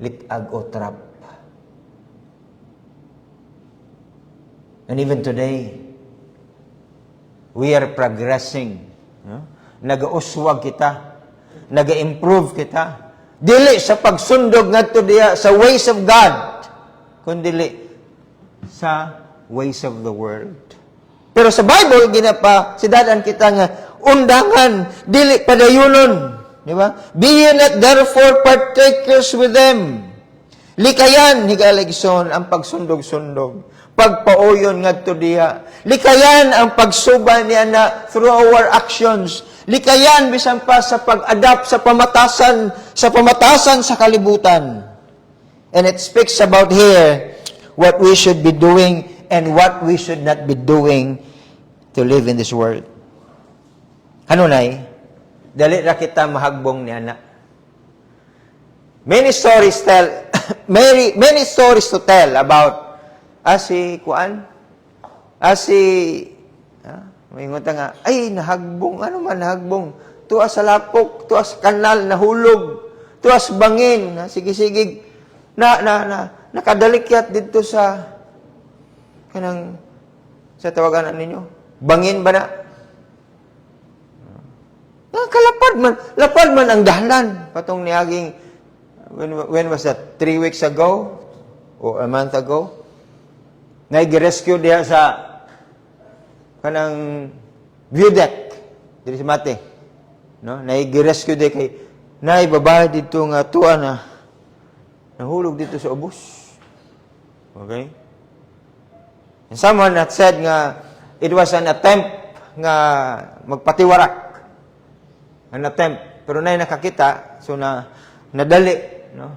litag o trap. And even today, we are progressing. Nag-uswag kita. Nag-improve kita. Dili sa pagsundog ngadto diha sa ways of God, kundi sa ways of the world. Pero sa Bible ginapasidadan kita nga undangan dili padayunon, di ba? Be ye not therefore partakers with them. Likayan higaligson ang pagsundog-sundog, pagpauyon ngadto diha. Likayan ang pagsuba niya na through our actions. Likayan bisan pa sa pag-adapt sa pamatasan sa kalibutan. And it speaks about here what we should be doing and what we should not be doing to live in this world. Kanunay, dali ra kita mahagbong ni ana. many stories to tell about si Kuan, may ngota nga, ay, nahagbong, ano man, nahagbong, tuas sa lapok, tuas kanal, nahulog, tuas bangin, sige-sige, nakadalikyat dito sa, sa tawagan ninyo, bangin ba na? Lapad man ang dahalan, patong niaging, when was that, 3 weeks ago, or a month ago, nai-rescue diya sa kanang view deck diri sa Mate, no, nai-rescue diya kay babae dito nga tuwa na nahulog dito sa ubos. Okay, and someone had said nga it was an attempt nga magpatiwarak, an attempt, pero nakakita, so nadali, no,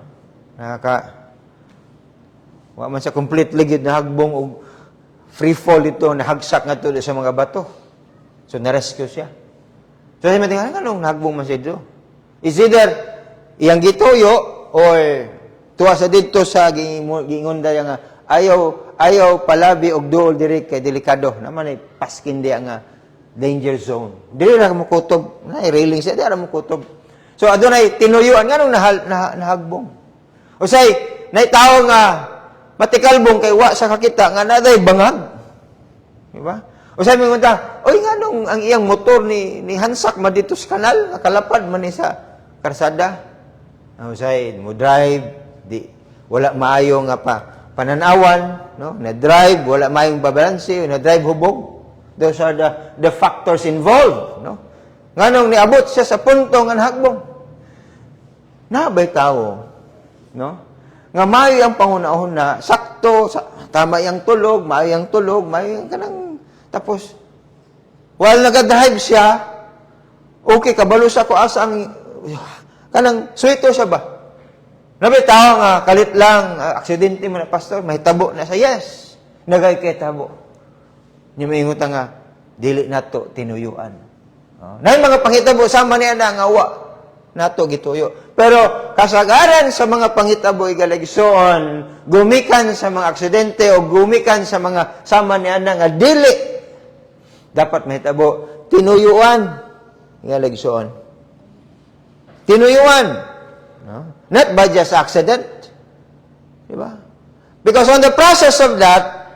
wa man sa complete ligid na hagbong og free fall dito, nahagsak nga to sa mga bato. So na-rescue siya. So sa mga anong nahagbong man siya dito? Is either iyang gituyo or tuwa sa dito sa gingonda nga ayaw palabi og duol diri kay delikado. Naman ay paskin diya nga danger zone. Dili ra mo kutob, na railing siya, dili ra mo kutob. So adunay tinuyuan nganong nahagbong. Usay naitaw nga matikalbong kay wa sa kakita nga naday bangag. Di ba? O sabi mo ta, oy nganong ang iyang motor ni hansak ma dito sa kanal, nakalapad man ni sa karsada. O say mo drive di wala maayo nga pananawan, no? Na drive wala maayong babalanse, na drive hubog. Those are the factors involved, no? Nganong niabot siya sa punto nga nahagbong. Nabay tao, no? Nga maayo ang pangunahon na sakto, tama yung tulog, maayo yung kanang, tapos, while nag-drive siya, okay, kabalo sa ko asa ang, kanang, suwito siya ba? Nabi, tao nga, kalit lang, aksidente mo na, pastor, may tabo na sa yes. Nagay kay tabo. Niya may ingutan nga, dili na to, tinuyuan. Na yung mga pangitabo, sama niya na nga, nato gituyo. Pero kasagaran sa mga pangitabo igaligsoon, gumikan sa mga aksidente o gumikan sa mga sama niya na nga dili dapat mahitabo tinuyuan igaligsoon. Tinuyuan, no? Not by just accident. Di ba? Because on the process of that,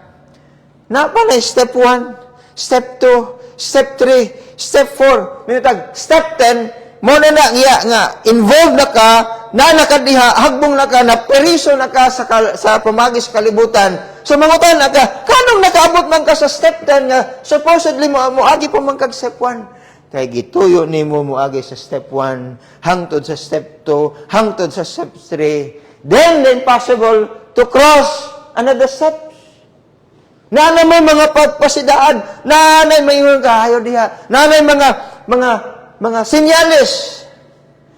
napanay step 1, step 2, step 3, step 4, minutag step 10, mo na nga involved na ka, na nakadiha, hagbong na ka, na periso na ka sa pamagis kalibutan. So mangutan na ka, kanong nakaabot man ka sa step 10 nga, supposedly mo agi pa man kag step 1. Kay gituyo ni mo agi sa step 1, hangtod sa step 2, hangtod sa step 3. Then possible to cross another step. Nanay may mga pagpasidaan, nanay may kahayo diha, nanay mga senyales.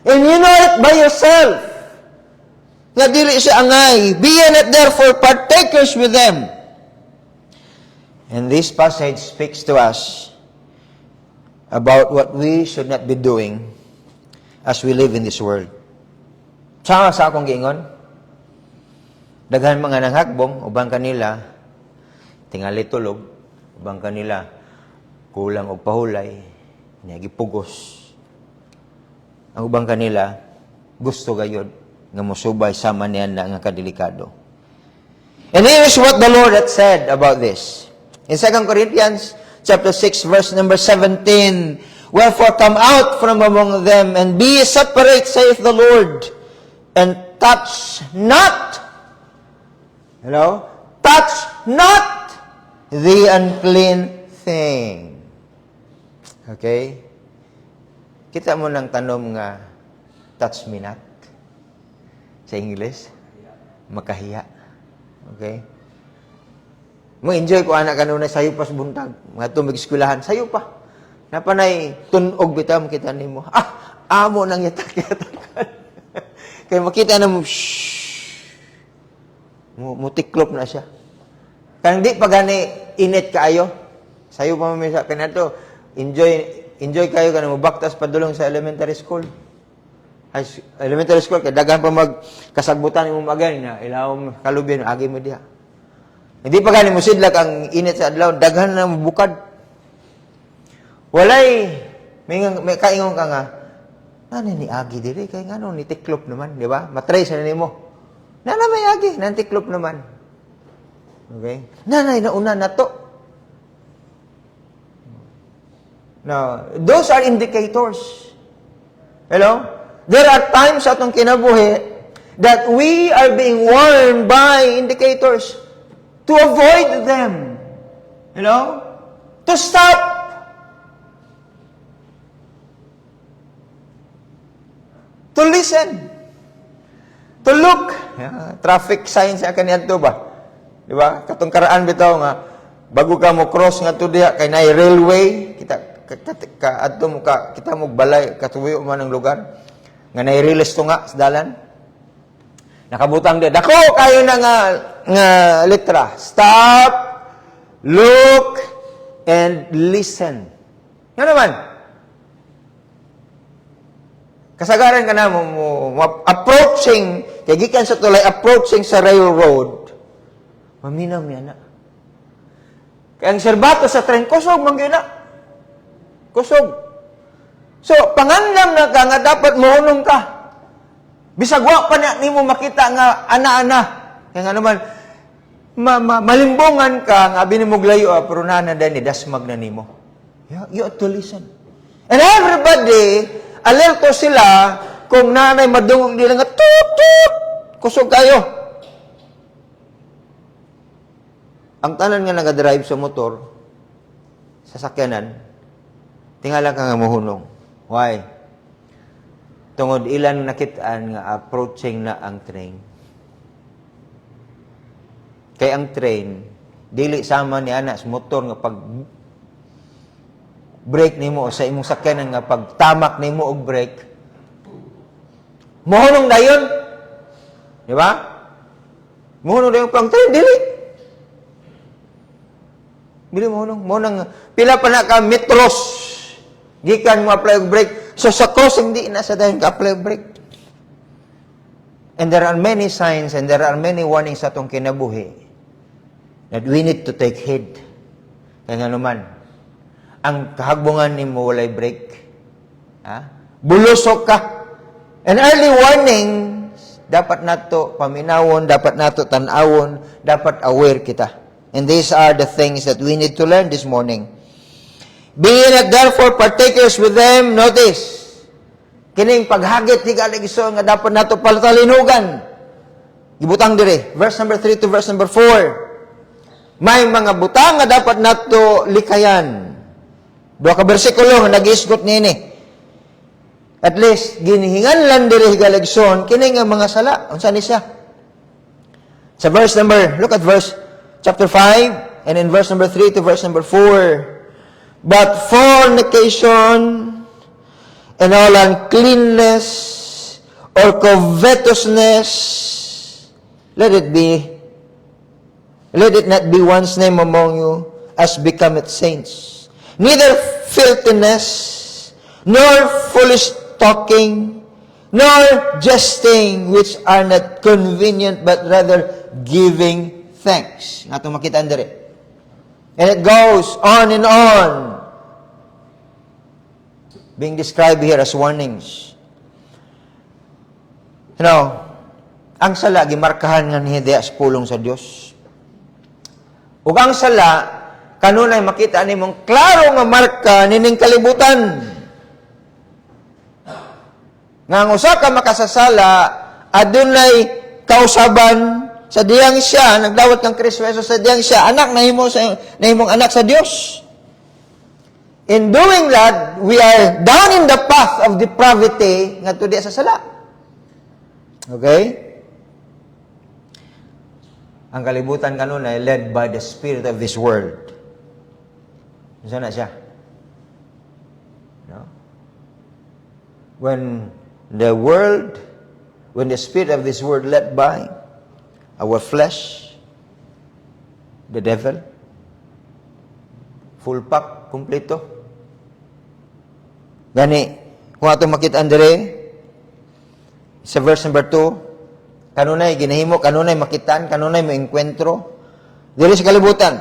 And you know it by yourself. Nga dili siya angay. Be ye not therefore partakers with them. And this passage speaks to us about what we should not be doing as we live in this world. Sama sa akong giingon, daghan mga nanghagbong, ubang kanila, tingali tulog, ubang kanila, kulang og pahulay, niya gipugos. Ang ubang kanila gusto gayud nga mosubay sama niya na nga kadelikado. And here is what the Lord had said about this. In 2 Corinthians chapter 6 verse number 17, wherefore come out from among them and be separate, saith the Lord, and touch not, touch not the unclean thing. Okay? Kita mo ng tanom nga, touch me not. Sa English, makahiya. Okay? Mo enjoy ko anak kanunay sayo pas buntag. Mga tumig-eskwelahan, sayo pa. Napanay tunog bitam kita nimo. Amo nang yatak-yatakan. Kaya makita na mo, mutiklop na siya. Kang di pa gani init kaayo. Sayo pa mamisa kanato, enjoy kayo kanang mubaktas padulong sa elementary school. elementary school, kay daghan pa magkasagbutan imong magani na ilawom kalubyan, agi mo diha. Hindi pa gani mo sidlak ang init sa adlaw, daghan na bukad. Walay, may kaingon ka nga, ano ni agi diri, kay ngano ni tiklop naman, di ba? Matray sa nimo. Nana may agi, nantiklop naman. Okay? Nanay, nauna na to. Now, those are indicators. Hello? There are times sa atong kinabuhi that we are being warned by indicators to avoid them. Hello? To stop. To listen. To look. Traffic signs sa kaniya to ba? Di ba? Katong karaan bitaw nga, bago ka mo cross nga to diha, kay na railway, kita mo balay, katuyo man ang lugar, nga na-release to nga sa dalan. Nakabutang diha. Dako kayo na nga litra. Stop, look, and listen. Yan naman. Kasagaran ka na mo approaching, kaya gikan sa tulay, approaching sa railroad, maminaw niya na. Kaya ang serbato sa tren, kusog, manggina. Kusog. So, pangandam na ka nga dapat mahunong ka. Bisagwa pa niya, ni mo makita nga ana-ana. Kaya nga naman, malimbongan ka, nga binimuglayo, pero na dahil ni dasmag na ni mo. You have to listen. And everybody, alerto sila kung nanay madungog nila nga tut-tut, kusog kayo. Ang tanan nga nagadrive sa motor, sa sakyanan, tingala ka nga mahunong. Why? Tungod ilan nakitaan nga approaching na ang train. Kay ang train, dili sama ni anak sa motor nga pag brake nimo sa imong sakyanan nga pagtamak nimo og brake, mohunong dayon. Di ba? Mohunong dayon pang train, dili. Dili mohunong. Mohunong, pila pa na ka metros, gikan mo apply og brake. So sa crossing, di na sa dayon ka apply og brake. And there are many signs and there are many warnings sa atong kinabuhi that we need to take heed. Kaya nga naman, ang kahagbungan ni mo walay break. Bulusok ka. And early warnings, dapat nato paminawon, dapat nato tanawon, dapat aware kita. And these are the things that we need to learn this morning. Being not therefore partakers with them, notice, kining paghagit ni kaligiso nga dapat nato palatalinugan. Gibutang dire, verse number 3 to verse number 4. May mga butang nga dapat nato likayan. Dua ka bersikulo nga nag-isgot nini. At least ginihingan lang diri higaligson kini nga mga sala. Unsa ni siya? Sa verse number, look at verse chapter 5 and in verse number 3 to verse number 4. But fornication and all uncleanness or covetousness, let it not be one's name among you as becometh saints. Neither filthiness, nor foolish talking, nor jesting, which are not convenient, but rather giving thanks. Nga itong makita andre. And it goes on and on, being described here as warnings. You know, ang sala, gimarkahan nga ni Hidea sa pulong sa Diyos. Ug ang sala, kanunay makita ni mong klaro nga marka nining kalibutan. Nga ang usa ka makasasala, adunay kausaban sa diyang siya, nagdawat ng Kristo Jesus sa diyang siya, anak na himong anak sa Dios. In doing that, we are down in the path of depravity nga tudi sa sala. Okay? Ang kalibutan kanunay led by the spirit of this world. Sana siya. No? When the spirit of this world led by our flesh, the devil, full pack, kumpleto. Gani, kung ato makita andre, sa verse number 2, kanunay ginahimo, kanunay makitan, kanunay maengkwentro, dili sa kalibutan.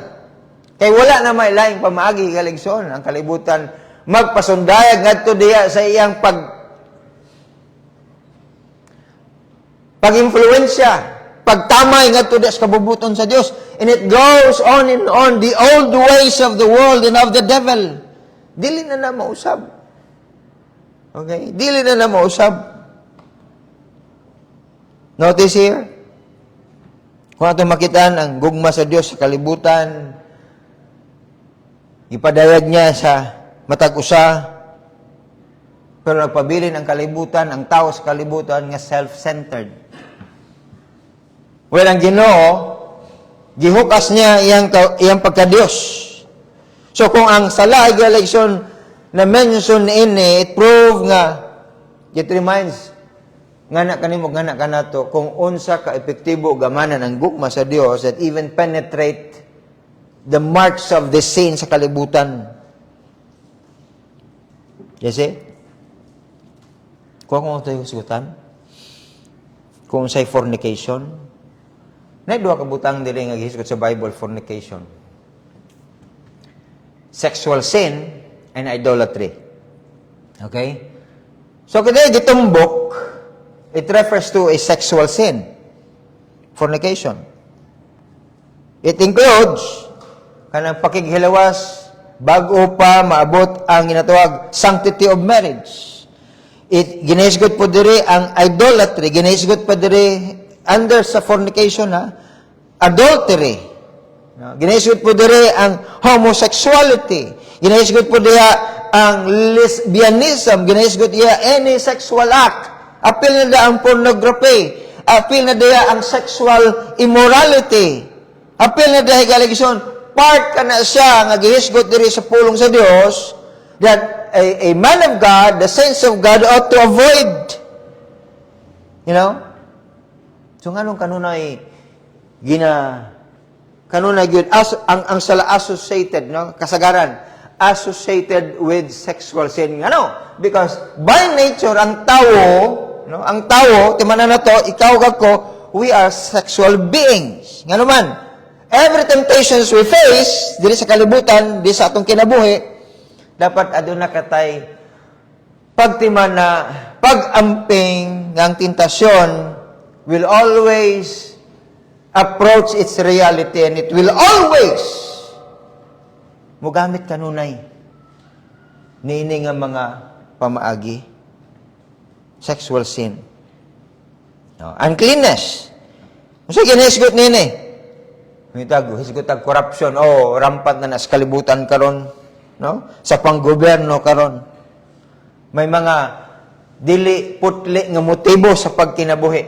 Kay wala na may laing pamaagi kaligson ang kalibutan magpasundayag ngadto diya sa iyang pag-influensya, pagtamay ngadto diya sa kabubuton sa Dios. And it goes on and on, the old ways of the world and of the devil. Dili na na mausab. Okay? Dili na na mausab. Notice here, kung ato makitaan ang gugma sa Dios sa kalibutan, ipadayag niya sa matag usa, pero nagpabilin ang kalibutan, ang tao sa kalibutan nga self-centered. Well, ang Ginoo, gihukas niya iyang pagka-Diyos. So, kung ang sala ay election na mention ini, it prove nga, it reminds, nga na kanimo, nga na kanato, kung unsa ka epektibo gamanan ang gugma sa Dios that even penetrate the marks of the sin sa kalibutan. You see? Kung ako tayo sugutan, kung sa'y fornication, na duha ka butang dili nga gihisgot sa Bible, fornication. Sexual sin and idolatry. Okay? So, kada gitumbok, it refers to a sexual sin. Fornication. It includes kanang pakighilawas bago pa maabot ang ginatawag sanctity of marriage. Ginahisgot po diri ang idolatry, ginahisgot pa diri under sa fornication, adultery. Ginahisgot po diri ang homosexuality. Ginahisgot po diri ang lesbianism. Ginahisgot iya any sexual act. Apil na da ang pornography. Apil na da ang sexual immorality. Apil na da higaligison. Part ka na siya nga gihisgot diri sa pulong sa Dios that a man of God, the saints of God ought to avoid. You know? So nganong kanunay kanunay gyud ang sala associated, no? Kasagaran associated with sexual sin. Ngano? Because by nature ang tao, no? Ang tao, timanan na to, ikaw kako, we are sexual beings. Ngano man? Every temptations we face, dili sa kalibutan, dili sa atong kinabuhi, dapat aduna katay pagtiman na pag-amping ng tentasyon will always approach its reality and it will always mugamit kanunay niini nga mga pamaagi. Sexual sin. No, uncleanness. Unsa ginahisgot nini? Hisgot ang corruption. Rampant na sa kalibutan karon, no? Sa panggobyerno karon. May mga dili putli nga motibo sa pagkinabuhi.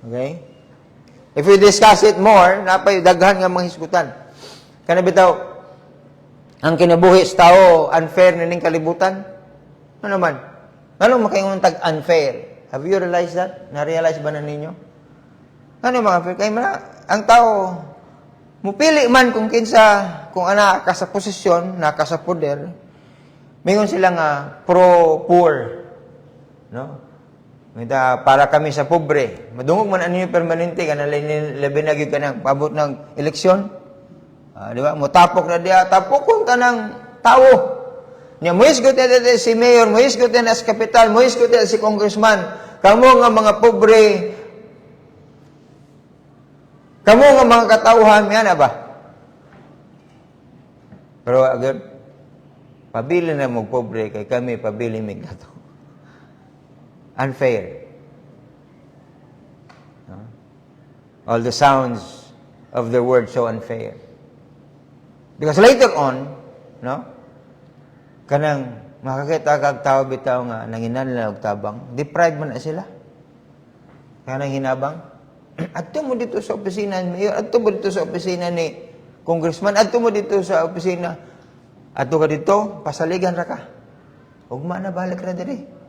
Okay? If we discuss it more, napay daghan nga mga hisgutan. Kana bitaw ang kinabuhi sa tao unfair na ning kalibutan? Ano man? Ano makaingon tag unfair? Have you realized that? Na-realize ba na ninyo? Ano mga unfair? Kaya ang tao mupili man kung ana ka sa posisyon, naka sa poder, mayroon sila nga pro-poor. No? Para kami sa pobre. Madungog man ano yung permanente, labi na gyud ka ng pabot ng eleksyon. Di ba? Mutapok na diya. Tapokon ka ng tao. Niya, muhisgot na si mayor, muhisgot na si kapital, muhisgot na si congressman. Kamu nga mga pobre, kamu nga mga katauhan, yan ba? Pero agad, pabili na mo pobre, kay kami pabili mig gato. Unfair. All the sounds of the word so unfair. Because later on, no, kanang makakita kag tao bitaw nga nanginahanglan og tabang, deprived man na sila. Kanang hinabang, adto mo dito sa opisina ni mayor, adto mo dito sa opisina ni congressman, adto mo dito sa opisina, adto ka dito, pasaligan ra ka. Ugma na balik ra diri.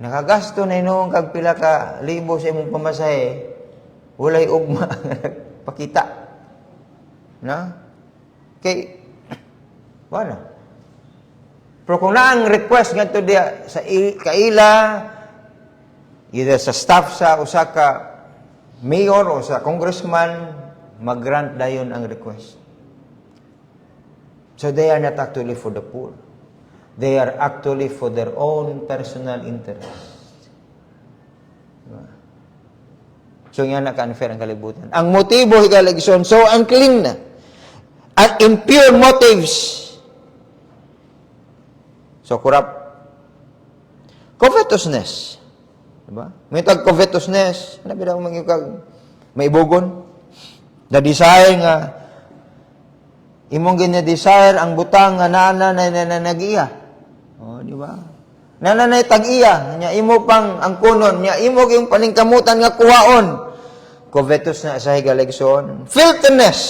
Nakagasto na inuong kag pila ka libo sa imong pamasahe, walay ugma pakita. Na? Kay wala. Pero kung na ang request ngadto diya sa kaila, either sa staff sa usa ka mayor o sa congressman, mag-grant dayon ang request. So they are not actually for the poor. They are actually for their own personal interest. Diba? So nga naka-unfair ang kalibutan. Ang motibo higaligson, so unclean na. At impure motives. So corrupt. Covetousness. Diba? May tag-covetousness. Ano ba mangyukag? May ibugon. The desire nga, imong gina-desire ang butang nga nana na nag-iya. O, di ba? Nana na tag-iya. Nya imo pang ang kunon. Nya imo yung paningkamutan nga kuhaon. Covetous na sa higaligson. Filthiness.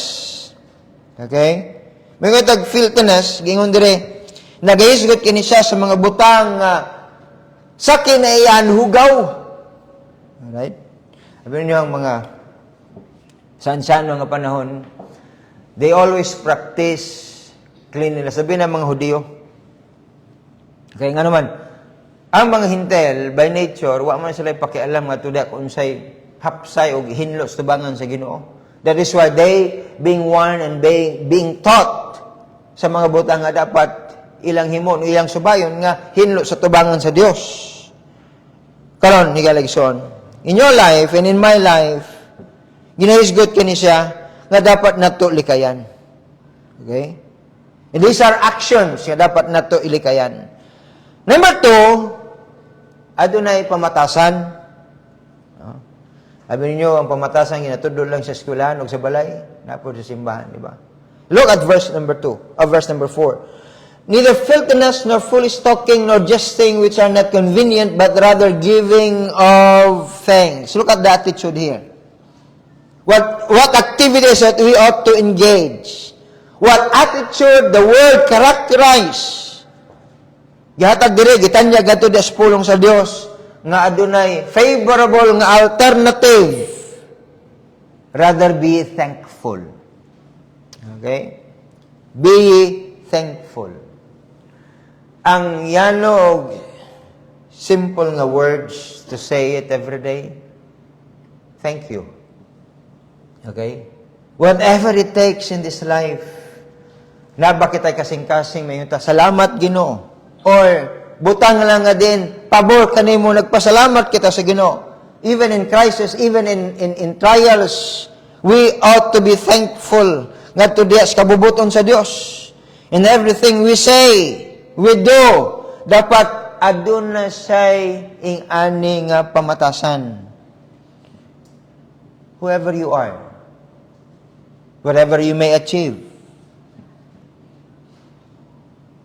Okay? May tag-filthiness, gingon dire, nagahisgot kini siya sa mga butang nga sa kinaiyan hugaw. Alright? Sabi niyo ang mga saan-saan nga panahon, they always practice cleanliness. Sabi ng mga Hudyo. Kaya nga naman, ang mga hintel, by nature, wa man sila pakialam nga tuda kung unsay hapsay o hinlo sa tubangan sa Ginoo. That is why they, being warned and being taught sa mga butang nga dapat ilang himon, ilang subayon nga hinlo sa tubangan sa Dios. Karon, higaligson, in your life and in my life, ginahisgot kini siya nga dapat nato likayan. Okay? And these are actions nga dapat nato ilikayan. Number 2, adunay pamatasan. Sabi ninyo, ang pamatasan ginatudlo lang sa eskwelahan o sa balay, napod sa simbahan, di ba? Look at verse number 4. Neither filthiness, nor foolish talking, nor jesting, which are not convenient, but rather giving of thanks. Look at the attitude here. What activities that we ought to engage? What attitude the world characterize? Gihatag dire gitanya gadto des pulong sa Dios nga adunay favorable nga alternative. Rather be thankful. Okay? Be thankful. Ang yanog simple nga words to say it every day. Thank you. Okay? Whatever it takes in this life, naba kita'y kasing-kasing may yuta, salamat Ginoo. Or, butang lang nga din, pabor kanimo, nagpasalamat kita sa Ginoo. Even in crisis, even in trials, we ought to be thankful nga to Dios, kabubuton sa Dios. In everything we say, we do, dapat aduna say ing ani nga pamatasan. Whoever you are, whatever you may achieve,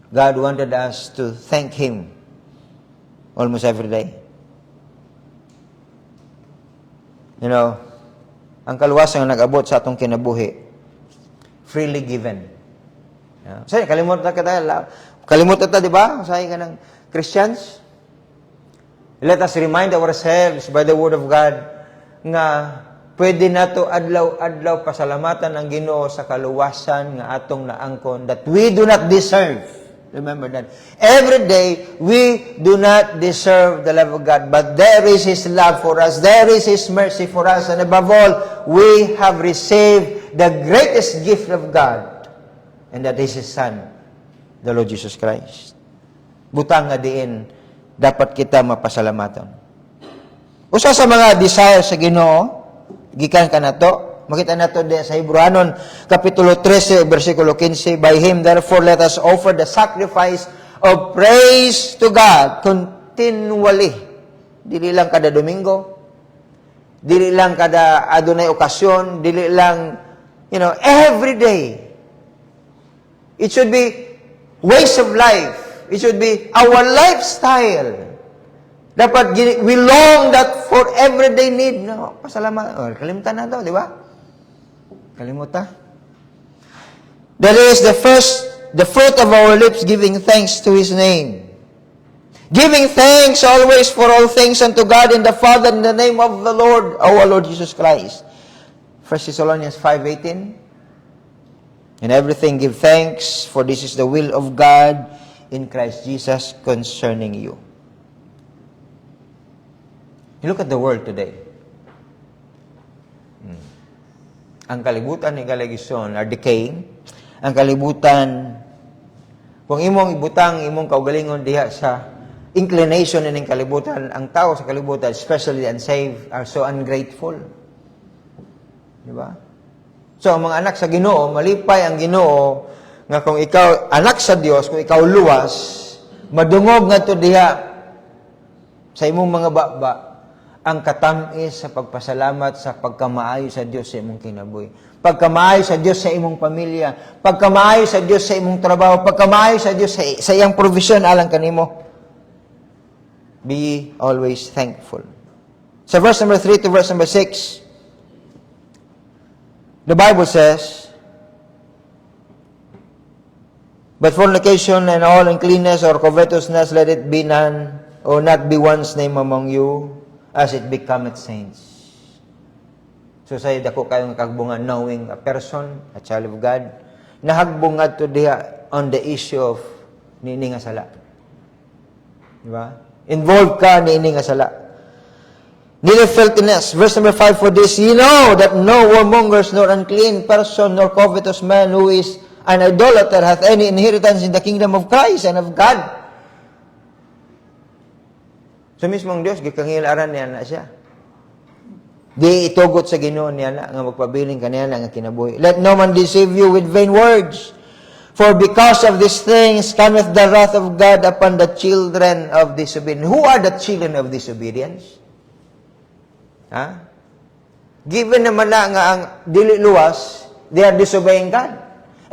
God wanted us to thank Him almost every day. You know, ang kaluwasan nga nag-abot sa atong kinabuhi, freely given. Say, kalimot na ta, di ba? Say ka ng Christians. Let us remind ourselves by the Word of God nga pwede nato adlaw-adlaw pasalamatan ang Ginoo sa kaluwasan nga atong naangkon that we do not deserve. Remember that. Every day, we do not deserve the love of God, but there is His love for us. There is His mercy for us. And above all, we have received the greatest gift of God. And that is His Son, the Lord Jesus Christ. Butang nga diin, dapat kita mapasalamatan. Usa sa mga desire sa Ginoo, gikan ka na to, makita nato din sa Hebreanon, Kapitulo 13, versikulo 15, by Him, therefore, let us offer the sacrifice of praise to God continually. Dili lang kada Domingo, dili lang kada adunay okasyon, dili lang, every day. It should be ways of life. It should be our lifestyle. Dapat, we long that for everyday need. No, pasalamat. Kalimutan na daw, di ba? Kalimutan. That is the fruit of our lips, giving thanks to His name. Giving thanks always for all things unto God and the Father in the name of the Lord, our Lord Jesus Christ. 1 Thessalonians 5:18. In everything give thanks, for this is the will of God in Christ Jesus concerning you. You look at the world today. Ang kalibutan ni Galagison are decaying. Ang kalibutan, kung imong ibutang, imong kaugalingon diha sa inclination ng kalibutan, ang tao sa kalibutan, especially the unsaved, are so ungrateful. Di ba? So, ang mga anak sa Ginoo, malipay ang Ginoo, nga kung ikaw, anak sa Dios, kung ikaw luwas, madungog nga to diha sa imong mga baba, ang katamis sa pagpasalamat sa pagkamaayo sa Dios sa imong kinabuhi. Pagkamaayo sa Dios sa imong pamilya, pagkamaayo sa Dios sa imong trabaho, pagkamaayo sa Dios sa iyang provision alang kanimo. Be always thankful. Sa verse number 3 to verse number 6, the Bible says, but fornication and all uncleanness or covetousness, let it be none, or not be one's name among you, as it becometh saints. So say dako kayong kagbungan, knowing a person, a child of God, nahagbungad to diha on the issue of niini nga sala. Diba? Involved ka niini nga sala. Neither filthiness. Verse number 5, for this ye know that no whoremongers, nor unclean person, nor covetous man who is an idolater hath any inheritance in the kingdom of Christ and of God. So mismong Diyos, gikangilaran niya na siya. Di itugot sa Ginoo niya na, nga magpabiling kaniya na nga kinabuhi. Let no man deceive you with vain words. For because of these things cometh the wrath of God upon the children of disobedience. Who are the children of disobedience? Ha? Given naman na nga ang dili luwas, they are disobeying God.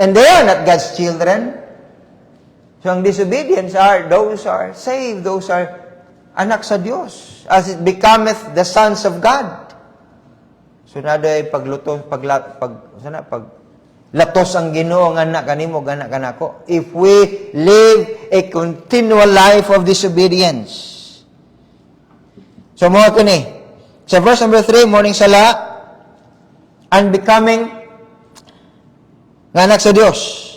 And they are not God's children. So ang disobedience are, those are saved, those are anak sa Dios, as it becometh the sons of God. So naday paglatos ang Ginoo nga anak kanimo, anak kanako. If we live a continual life of disobedience. So mo kini. Sa verse number 3, morning sala, unbecoming nga anak sa Dios.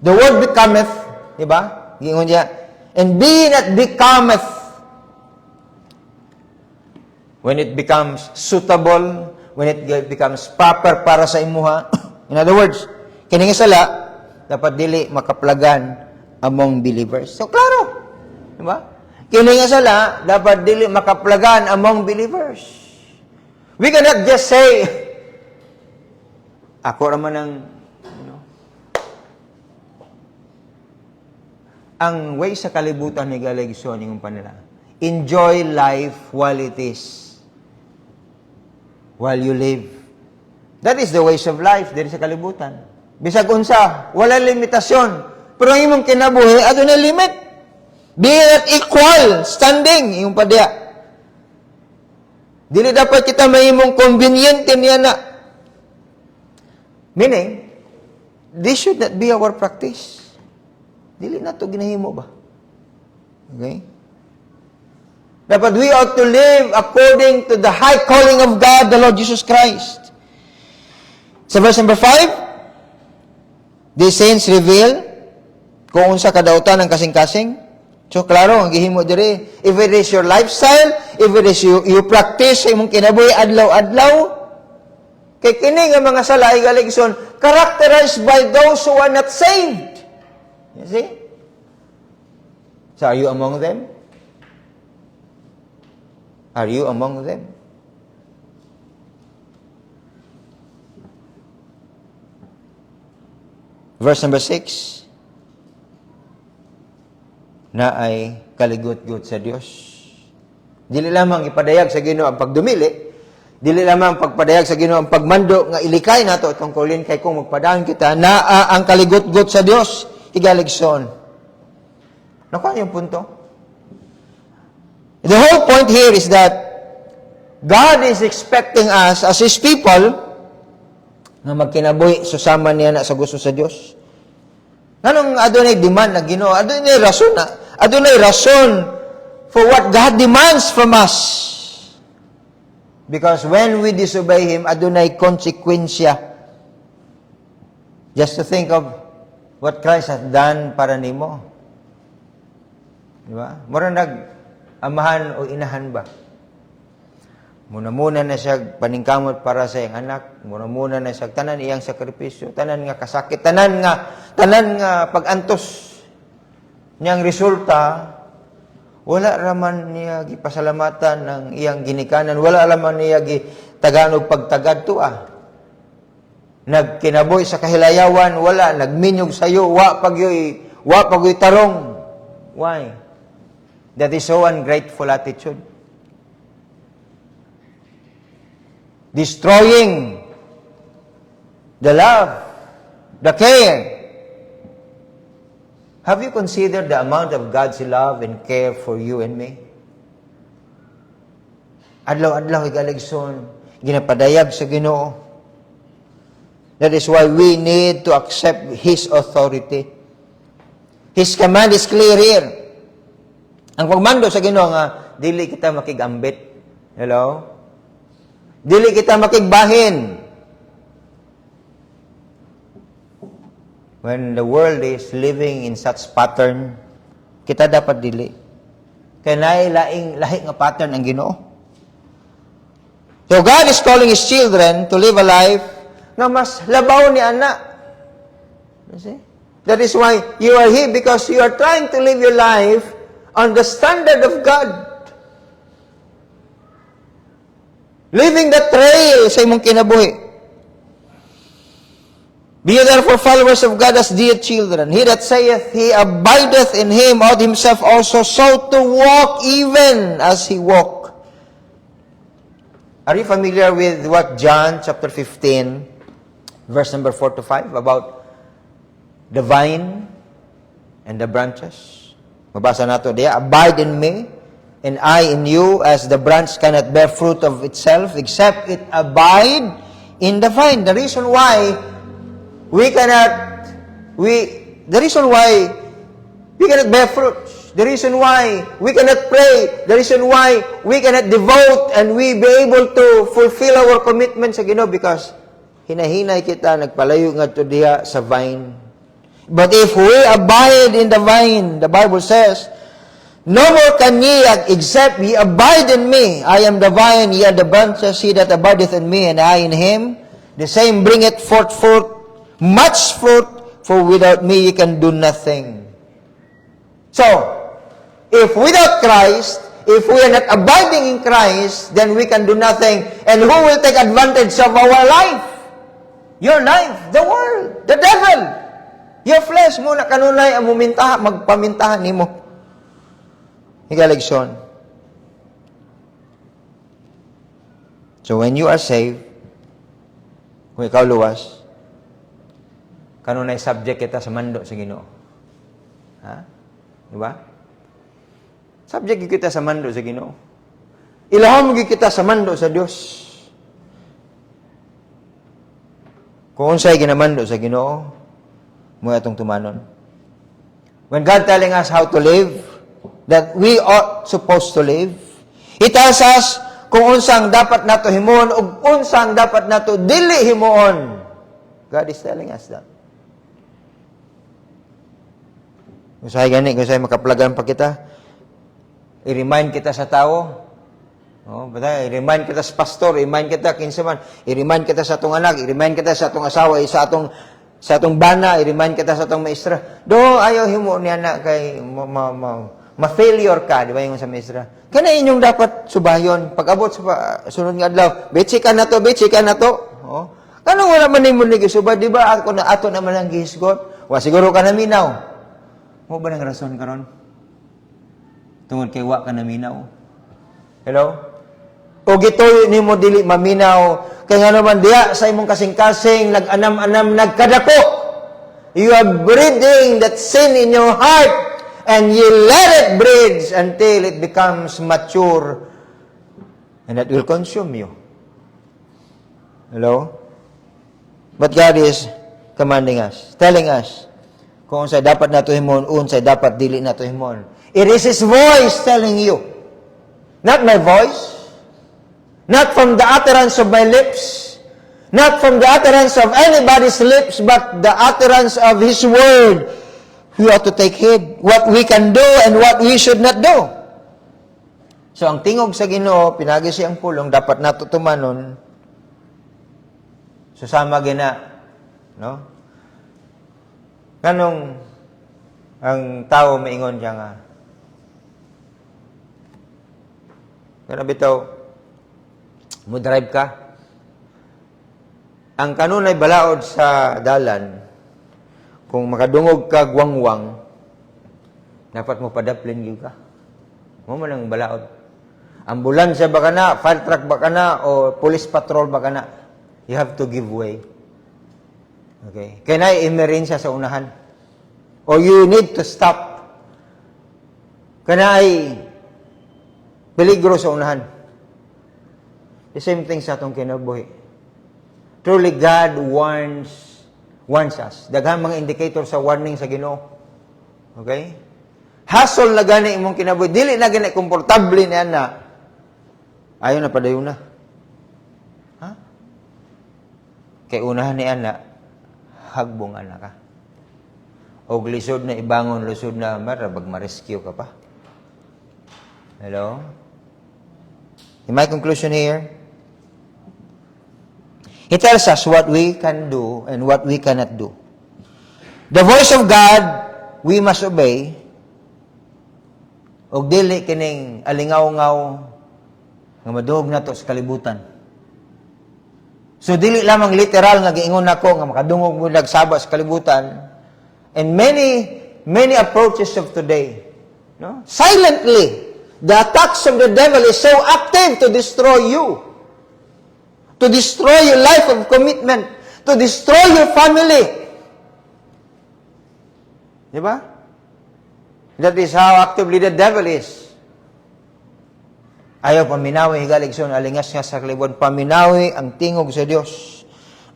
The word becometh, di ba? Gingon niya, and being that becometh, when it becomes suitable, when it becomes proper para sa imuha. In other words, kining sala dapat dili makaplagan among believers. So klaro, di ba? Kining sala dapat dili makaplagan among believers. We cannot just say, ako raman ang, ang way sa kalibutan ni Galagison yung panila. Enjoy life while it is. While you live. That is the ways of life diri sa kalibutan. Bisag unsa, wala limitasyon. Pero ang imong kinabuhi, adunay limit. Be not equal standing yung padya. Dili dapat kita mahimong conveniente niya na. Meaning, this should not be our practice. Dili na to ginahimo ba? Okay? Dapat we ought to live according to the high calling of God, the Lord Jesus Christ. Sa verse number 5, these saints reveal kung unsa kadautan ng kasing-kasing. So, klaro, ang gihimo diri, if it is your lifestyle, if it is you practice sa imong kinabuhi adlaw-adlaw, kay kini nga mga sala ay Galagison, characterized by those who are not saved. You see? So, are you among them? Are you among them? Verse number 6, na ay kaligot-got sa Dios. Dili lamang ipadayag sa Ginoo ang pagdumili, dili lamang pagpadayag sa Ginoo ang pagmando nga ilikay nato tungkulin kay kung magpadayon kita na ang kaligot-got sa Dios Galagison. Nakuha yung punto. The whole point here is that God is expecting us as His people na magkinabuhi susama niya na sa gusto sa Dios. Anong adunay demand na Ginoo? Adunay rason na. Adunay rason for what God demands from us. Because when we disobey Him, adunay konsekwensya. Just to think of what Christ has done para nimo. Di ba? Mura amahan o inahan ba? Muna-muna na siya paningkamot para sa iyang anak. Muna-muna na siya tanan iyang sakripisyo, tanan nga kasakit, tanan nga pagantos niyang resulta. Wala raman niya gipasalamatan ng iyang ginikanan, wala raman niya gitaganog pagtagad to Nagkinaboy sa kahilayawan, wala nagminyog sayo, wa pagyoy tarong. Why? That is so ungrateful attitude. Destroying the love, the care. Have you considered the amount of God's love and care for you and me? Adlaw-adlaw igaligson, ginapadayag sa Ginoo. That is why we need to accept His authority. His command is clear here. Ang pagmando sa Ginoo nga, dili kita makigambit. Hello? Dili kita makigbahin. When the world is living in such pattern, kita dapat dili. Kaya lahi nga pattern ang Ginoo. So God is calling His children to live a life na mas labaw ni anak. You see? That is why you are here, because you are trying to live your life on the standard of God. Living the trail sa imong kinabuhi. Be therefore followers of God as dear children. He that saith he abideth in Him ought himself also so to walk even as He walked. Are you familiar with what John chapter 15, verse number 4 to 5, about the vine and the branches? Mabasa nato diya, abide in me, and I in you, as the branch cannot bear fruit of itself, except it abide in the vine. The reason why we cannot bear fruit, the reason why we cannot pray, the reason why we cannot devote and we be able to fulfill our commitment sa Ginoo, because hinahinay kita, nagpalayo nga to diya sa vine. But if we abide in the vine, the Bible says, no more can ye except ye abide in me. I am the vine, ye are the branches. He that abideth in me, and I in him, the same bringeth forth much fruit, for without me ye can do nothing. So, if without Christ, if we are not abiding in Christ, then we can do nothing. And who will take advantage of our life? Your life, the world, the devil. Your flesh mo na kanunay ang magpamintahan nimo. Higaligson. So when you are saved, kung ikaw luwas, kanunay subject kita sa mando sa Ginoo. Ha? Diba? Subject kita sa mando sa Ginoo. Ilahom kita sa mando sa Dios. Kung unsay ginamando sa Ginoo, mo atong tumanon. When God telling us how to live, that we are supposed to live, He tells us kung unsang dapat nato himuon ug unsang dapat nato dili himuon. God is telling us that. Usahay gani, usahay makaplagan pa kita. I-remind kita sa tao. I-remind kita sa pastor, i-remind kita kinsaman, i-remind kita sa atong anak, i-remind kita sa atong asawa, sa atong bana, i-remind kita sa atong maestra. Do ayaw himo ni anak kay ma-failure ka, di ba yung sa maestra? Kana inyong dapat subayon pag-abot sa sunod nga adlaw. Betsi ka na to. Kanang wala man nimo ni gisubad, di ba? Ato naman ang gihisgot. Wa siguro ka naminaw. Mo ba nang rason karon? Tungod kay wa ka naminaw. Hello? O gitoy nimo dili maminaw, kay nga naman diya sa imong kasing-kasing nag-anam-anam nagkadako. You are breeding that sin in your heart, and you let it breed until it becomes mature, and that will consume you. Hello? But God is commanding us, telling us kung unsay dapat nato himon, unsay dapat dili nato himon. It is His voice telling you, not my voice. Not from the utterance of my lips, not from the utterance of anybody's lips, but the utterance of His word. We ought to take heed what we can do and what we should not do. So, ang tingog sa Ginoo, pinagi siyang pulong, dapat natutumanon, susama gina, no? Kanong ang tao maingon siya nga, kaya bitaw, mo drive ka. Ang kanunay balaod sa dalan, kung makadungog ka guwangwang, dapat mo padaplin gyud ka. Mo man ang balaod. Ambulansya ba ka na, fire truck ba ka na, o police patrol ba ka na, you have to give way. Okay? Kaya na emerensya sa unahan. Or you need to stop. Kaya na ay peligro sa unahan. The same thing sa atong kinabuhi. Truly, God warns us. Daghang mga indicator sa warning sa Ginoo. Okay? Hasol na gani imong kinabuhi. Dili na gani komportable ni ana. Ayaw na padayon na. Ha? Kay unahan ni ana, hagbong ana ka. Og lisod na ibangon, lisod na marabag ma-rescue ka pa. Hello? In my conclusion here, He tells us what we can do and what we cannot do. The voice of God, we must obey. Og dili kining alingaw-ngaw nga madugog nato sa kalibutan. So dili lamang literal nga giingon nako nga makadungog mo nagsaba sa kalibutan. And many approaches of today, no? Silently, the attacks of the devil is so active to destroy you. To destroy your life of commitment, to destroy your family. Di ba? That is how actively the devil is. Ayaw paminawi, higaligson, alingas nga sa kalibon. Paminawi ang tingog sa Diyos.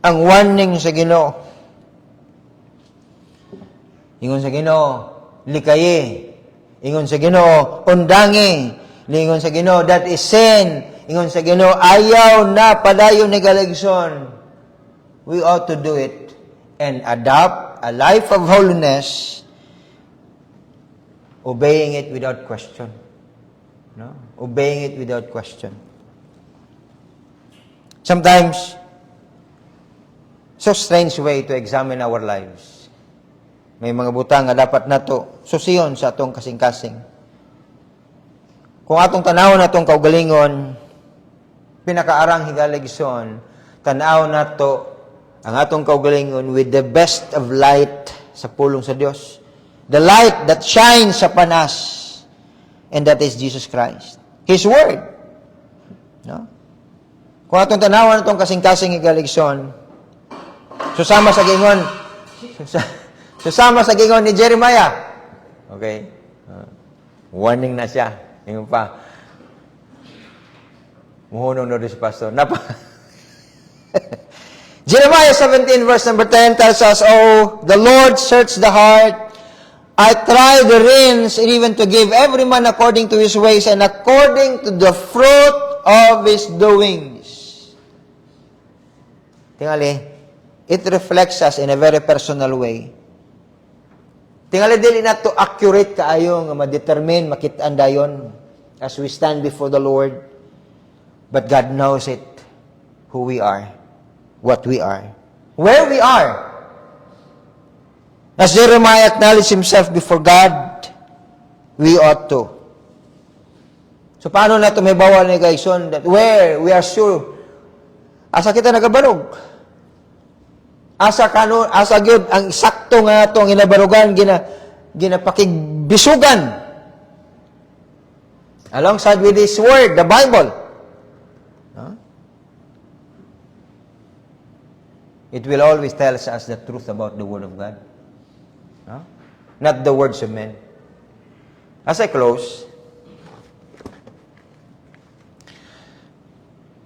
Ang warning sa Ginoo. Ingon sa Ginoo, likaye. Ingon sa Ginoo, undangi. Ingon sa Ginoo, that is sin. Ingon sa Ginoo, ayaw na padayon ni galigson. We ought to do it and adopt a life of holiness, obeying it without question. No? Obeying it without question. Sometimes, so strange way to examine our lives. May mga butang nga dapat nato susiyon sa atong kasing-kasing. Kung atong tanawon atong kaugalingon, pinakaarang higaligson, tanaw nato ang atong kaugalingon with the best of light sa pulong sa Dios. The light that shines upon us. And that is Jesus Christ. His Word. No? Kung atong tanawan atong kasing-kasing higaligson, susama sa gingon, susama sa gingon ni Jeremiah. Okay? Warning na siya. Ingon pa. Muhunong na si pastor. Jeremiah 17 verse number 10 tells us, "Oh, the Lord search the heart. I try the reins, and even to give every man according to his ways and according to the fruit of his doings." Tingali, it reflects us in a very personal way. Tingali, dili na to accurate kaayo nga ma-determine, makitaan dayon as we stand before the Lord. But God knows it, who we are, what we are, where we are. As Jeremiah acknowledged himself before God, we ought to. So, paano na ito may bawal ni Gaison that where we are sure, asa kita nagabarog? Asa gyud ang sakto nga itong inabarugan, ginapakigbisugan. Alongside with His Word, the Bible. Huh? It will always tell us the truth about the Word of God. Huh? Not the words of men. As I close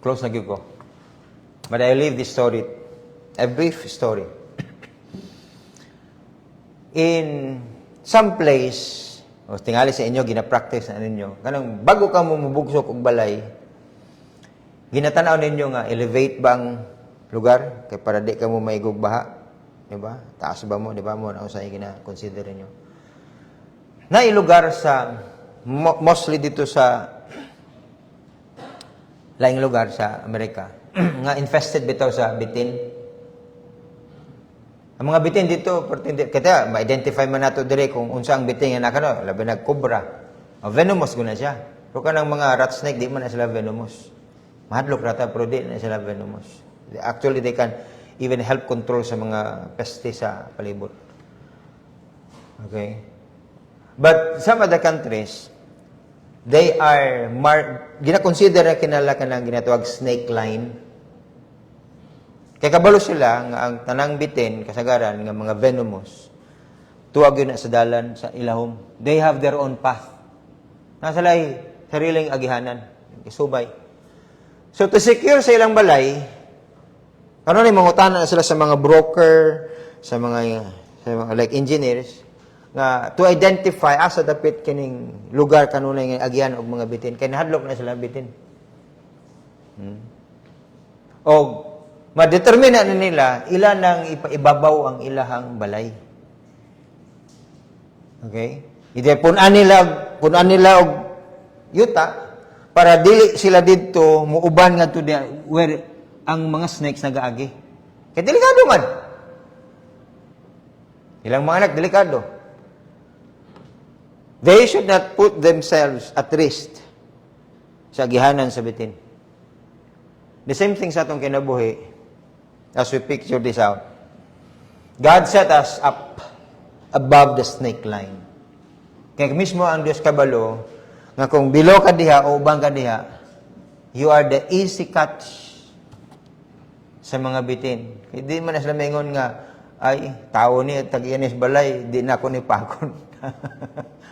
na gyud ko. But I leave this story, a brief story. In some place, o tingali sa inyo, gina-practice na ninyo, kanang bago ka mo mabugsok og balay, ginatanaw ninyo nga, elevate bang lugar, kay para di ka mo maigog baha. Diba? Taas ba mo? Diba mo? Ano sa'yo gina-consider nyo? Na ilugar sa, mostly dito sa laing lugar sa Amerika nga infested bitaw sa bitin. Ang mga bitin dito, kaya ma-identify man nato dire kung unsa ang bitin nga nakano, labi nag-cobra. O venomous guna siya. Pero kanang mga rat snake, di man na sila venomous. Mahadlok rata, pero di na sila venomous. Actually, they can even help control sa mga peste sa palibot. Okay? But some other countries, they are gina-consider na kinala ka ng ginatawag snake line. Kaya kabalo sila nga ang tanang bitin, kasagaran, nga mga venomous, tuwag yun na sa dalan, sa ilahom. They have their own path. Nasa lay, sariling agihanan, isubay. So to secure sa ilang balay, ano na mangutana na sila sa mga broker, sa mga like engineers, nga to identify asa dapit kining lugar kanunay nga agihan og mga bitin kay nahadlok na sila bitin. O madetermina na nila ilan ang ipaibabaw ang ilahang balay. Okay? Ide punan nila og yuta para dili sila didto muuban ngadto where ang mga snakes nagaagi. Kay delikado man. Ilang mga anak delikado. They should not put themselves at risk sa agihanan sa bitin. The same thing sa atong kinabuhi as we picture this out. God set us up above the snake line. Kaya mismo ang Diyos kabalo nga kung below ka diha o ubang ka diha, you are the easy catch sa mga bitin. Kaya di man na sila maingon nga, ay, tao ni at tag-ianis balay, di na ako ni pakon.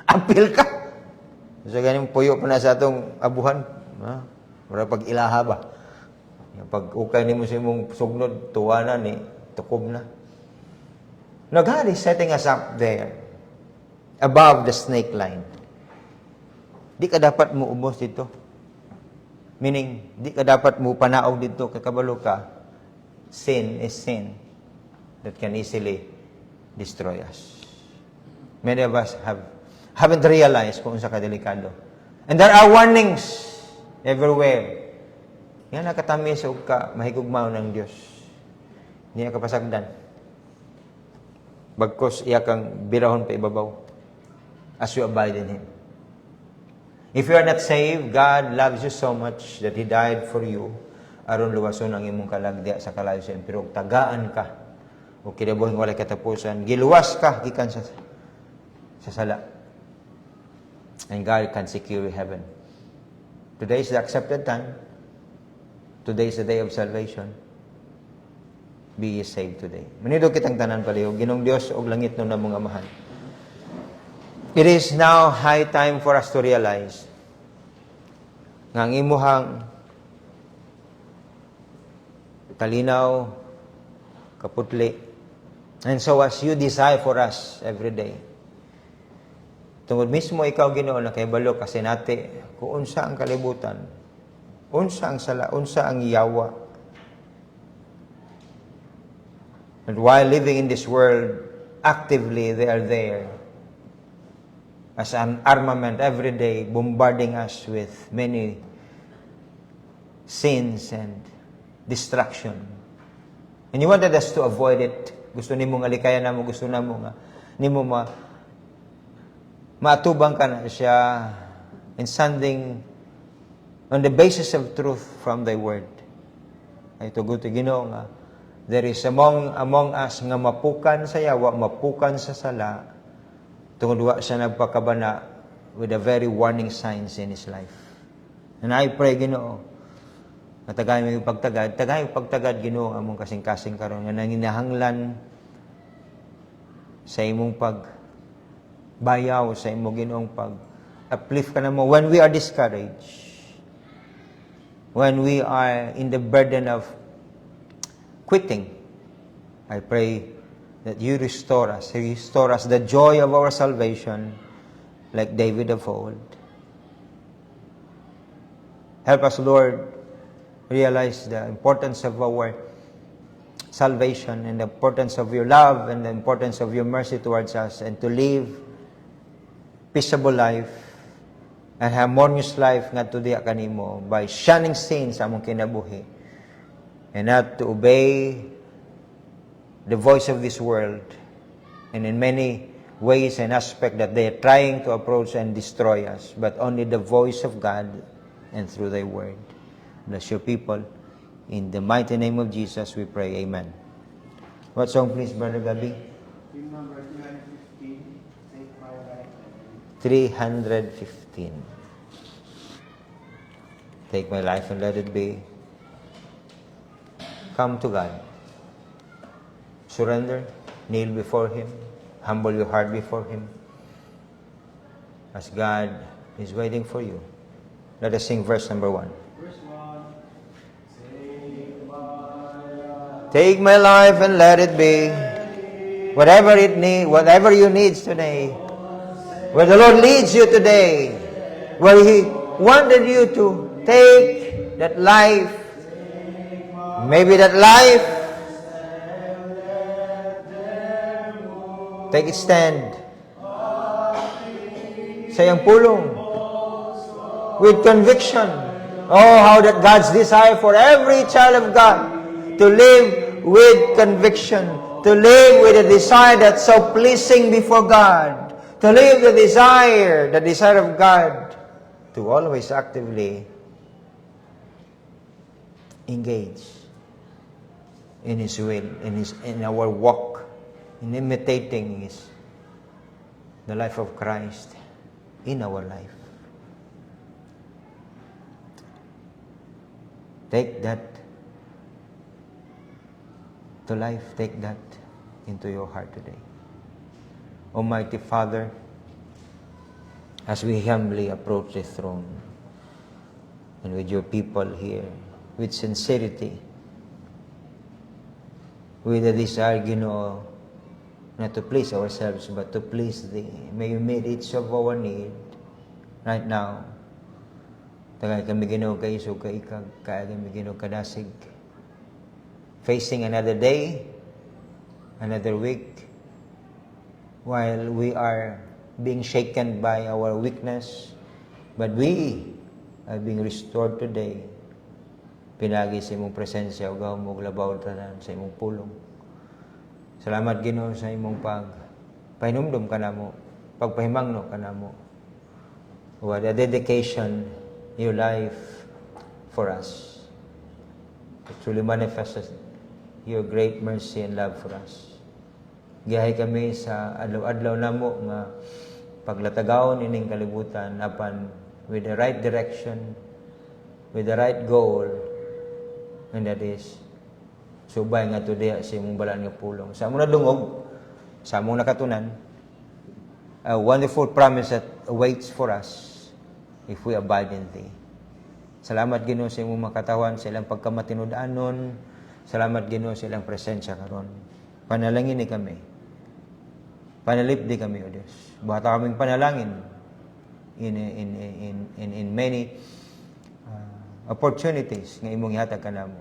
Ampil ka. So, ganyan puyo pa na sa atong abuhan. Para pag ilaha ba? Pag ukay ni mo sa imong sugnod, tuwanan ni, tukob na. Now, God is setting us up there, above the snake line. Di ka dapat mo ubos dito. Meaning, di ka dapat mo panaog dito, kakabalo ka. Sin is sin that can easily destroy us. Many of us haven't realized kung unsa ka delikado. And there are warnings everywhere. Yan nakatamis og ka mahigugmaw ng Dios. Niya kapasagdan. Bagkos iya kang birahon pa ibabaw as you abide in Him. If you are not saved, God loves you so much that He died for you. Aron luwason ang imong kalagdi sa kalayo sa impiro. Tagaan ka. O kinabuhing walay katapusan. Giluwas ka gikan sa sala. And God can secure heaven. Today is the accepted time. Today is the day of salvation. Be ye saved today. Manido kitang tanan palihog. Ginong Dios og langit no namong amahan. It is now high time for us to realize nga ang imuhang kalinaw, kaputli, and so as you desire for us every day. Tungod mismo ikaw Ginoo na kay balo kasi nati kung unsa ang kalibutan, unsa ang sala, unsa ang yawa. And while living in this world, actively they are there as an armament every day, bombarding us with many sins and distraction. And you wanted us to avoid it. Gusto nimo nga likayan namo, gusto namo nga nimo maatubang ka na siya in standing on the basis of truth from thy word. Ay tugot Ginoo nga there is among us nga mapukan sa yawa, mapukan sa sala, tungod wa siya nagpakabana with the very warning signs in his life. And I pray Ginoo na tagay mo pagtagad Ginoo among kasing-kasing karon nga nanginahanglan sa imong pagbayaw, sa imong Ginoong pag-uplift ka na mo when we are discouraged, when we are in the burden of quitting. I pray that you restore us the joy of our salvation like David of old. Help us, Lord, realize the importance of our salvation and the importance of your love and the importance of your mercy towards us, and to live peaceable life and harmonious life nga to diya kanimo by shunning sin sa among kinabuhi and not to obey the voice of this world and in many ways and aspects that they are trying to approach and destroy us, but only the voice of God and through thy word. Bless your people. In the mighty name of Jesus we pray. Amen. What song please, Brother Gabi? Hymn number 315, Take My Life. 315. Take my life and let it be. Come to God. Surrender. Kneel before Him. Humble your heart before Him. As God is waiting for you. Let us sing verse number 1. Verse 1. Take my life. Take my life and let it be. Whatever it need, whatever you need today. Where the Lord leads you today. Where He wanted you to take that life. Maybe that life. Take its stand. Sa iyang pulong. With conviction. Oh, how that God's desire for every child of God to live with conviction. To live with a desire that's so pleasing before God. To live the desire of God. To always actively engage in His will, in our walk, in imitating the life of Christ in our life. Take that to life, take that into your heart today. Almighty Father, as we humbly approach the throne, and with your people here, with sincerity, with a desire, Ginoo, not to please ourselves, but to please Thee. May you meet each of our need right now. Tagay kami, Ginoo, kaiso kaikag, kaya kami, Ginoo, kadasig. Facing another day, another week, while we are being shaken by our weakness, but we are being restored today. Pinagi sa imong presensya, ugaw mo glabaw tanan sa imong pulong. Salamat, Ginoo, sa imong pahinumdum ka namo, pagpahimangno ka namo. What a dedication your life for us. It truly manifests your great mercy and love for us. Giyahay kami sa adlaw-adlaw namo nga paglatagaw ining kalibutan apan with the right direction, with the right goal, and that is subay nga to diya sa imong balaan nga pulong. Sa among nadungog, sa among nakatunan, a wonderful promise that awaits for us if we abide in Thee. Salamat, Ginoo, sa imong makatawan, sa ilang pagkamatinud-anon. Salamat, Ginoo, sa ilang presensya karon. Panalangin ni kami. Panalipdi kami, O Diyos. Bata kaming panalangin in many opportunities nga imong ihatag kanamo.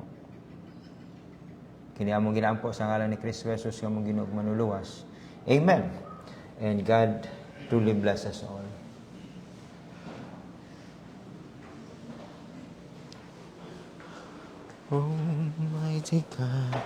Kini among ginaampo sa ngalan ni Kristo Jesus nga among Ginoo manuluwas. Amen. And God truly bless us all. Almighty God.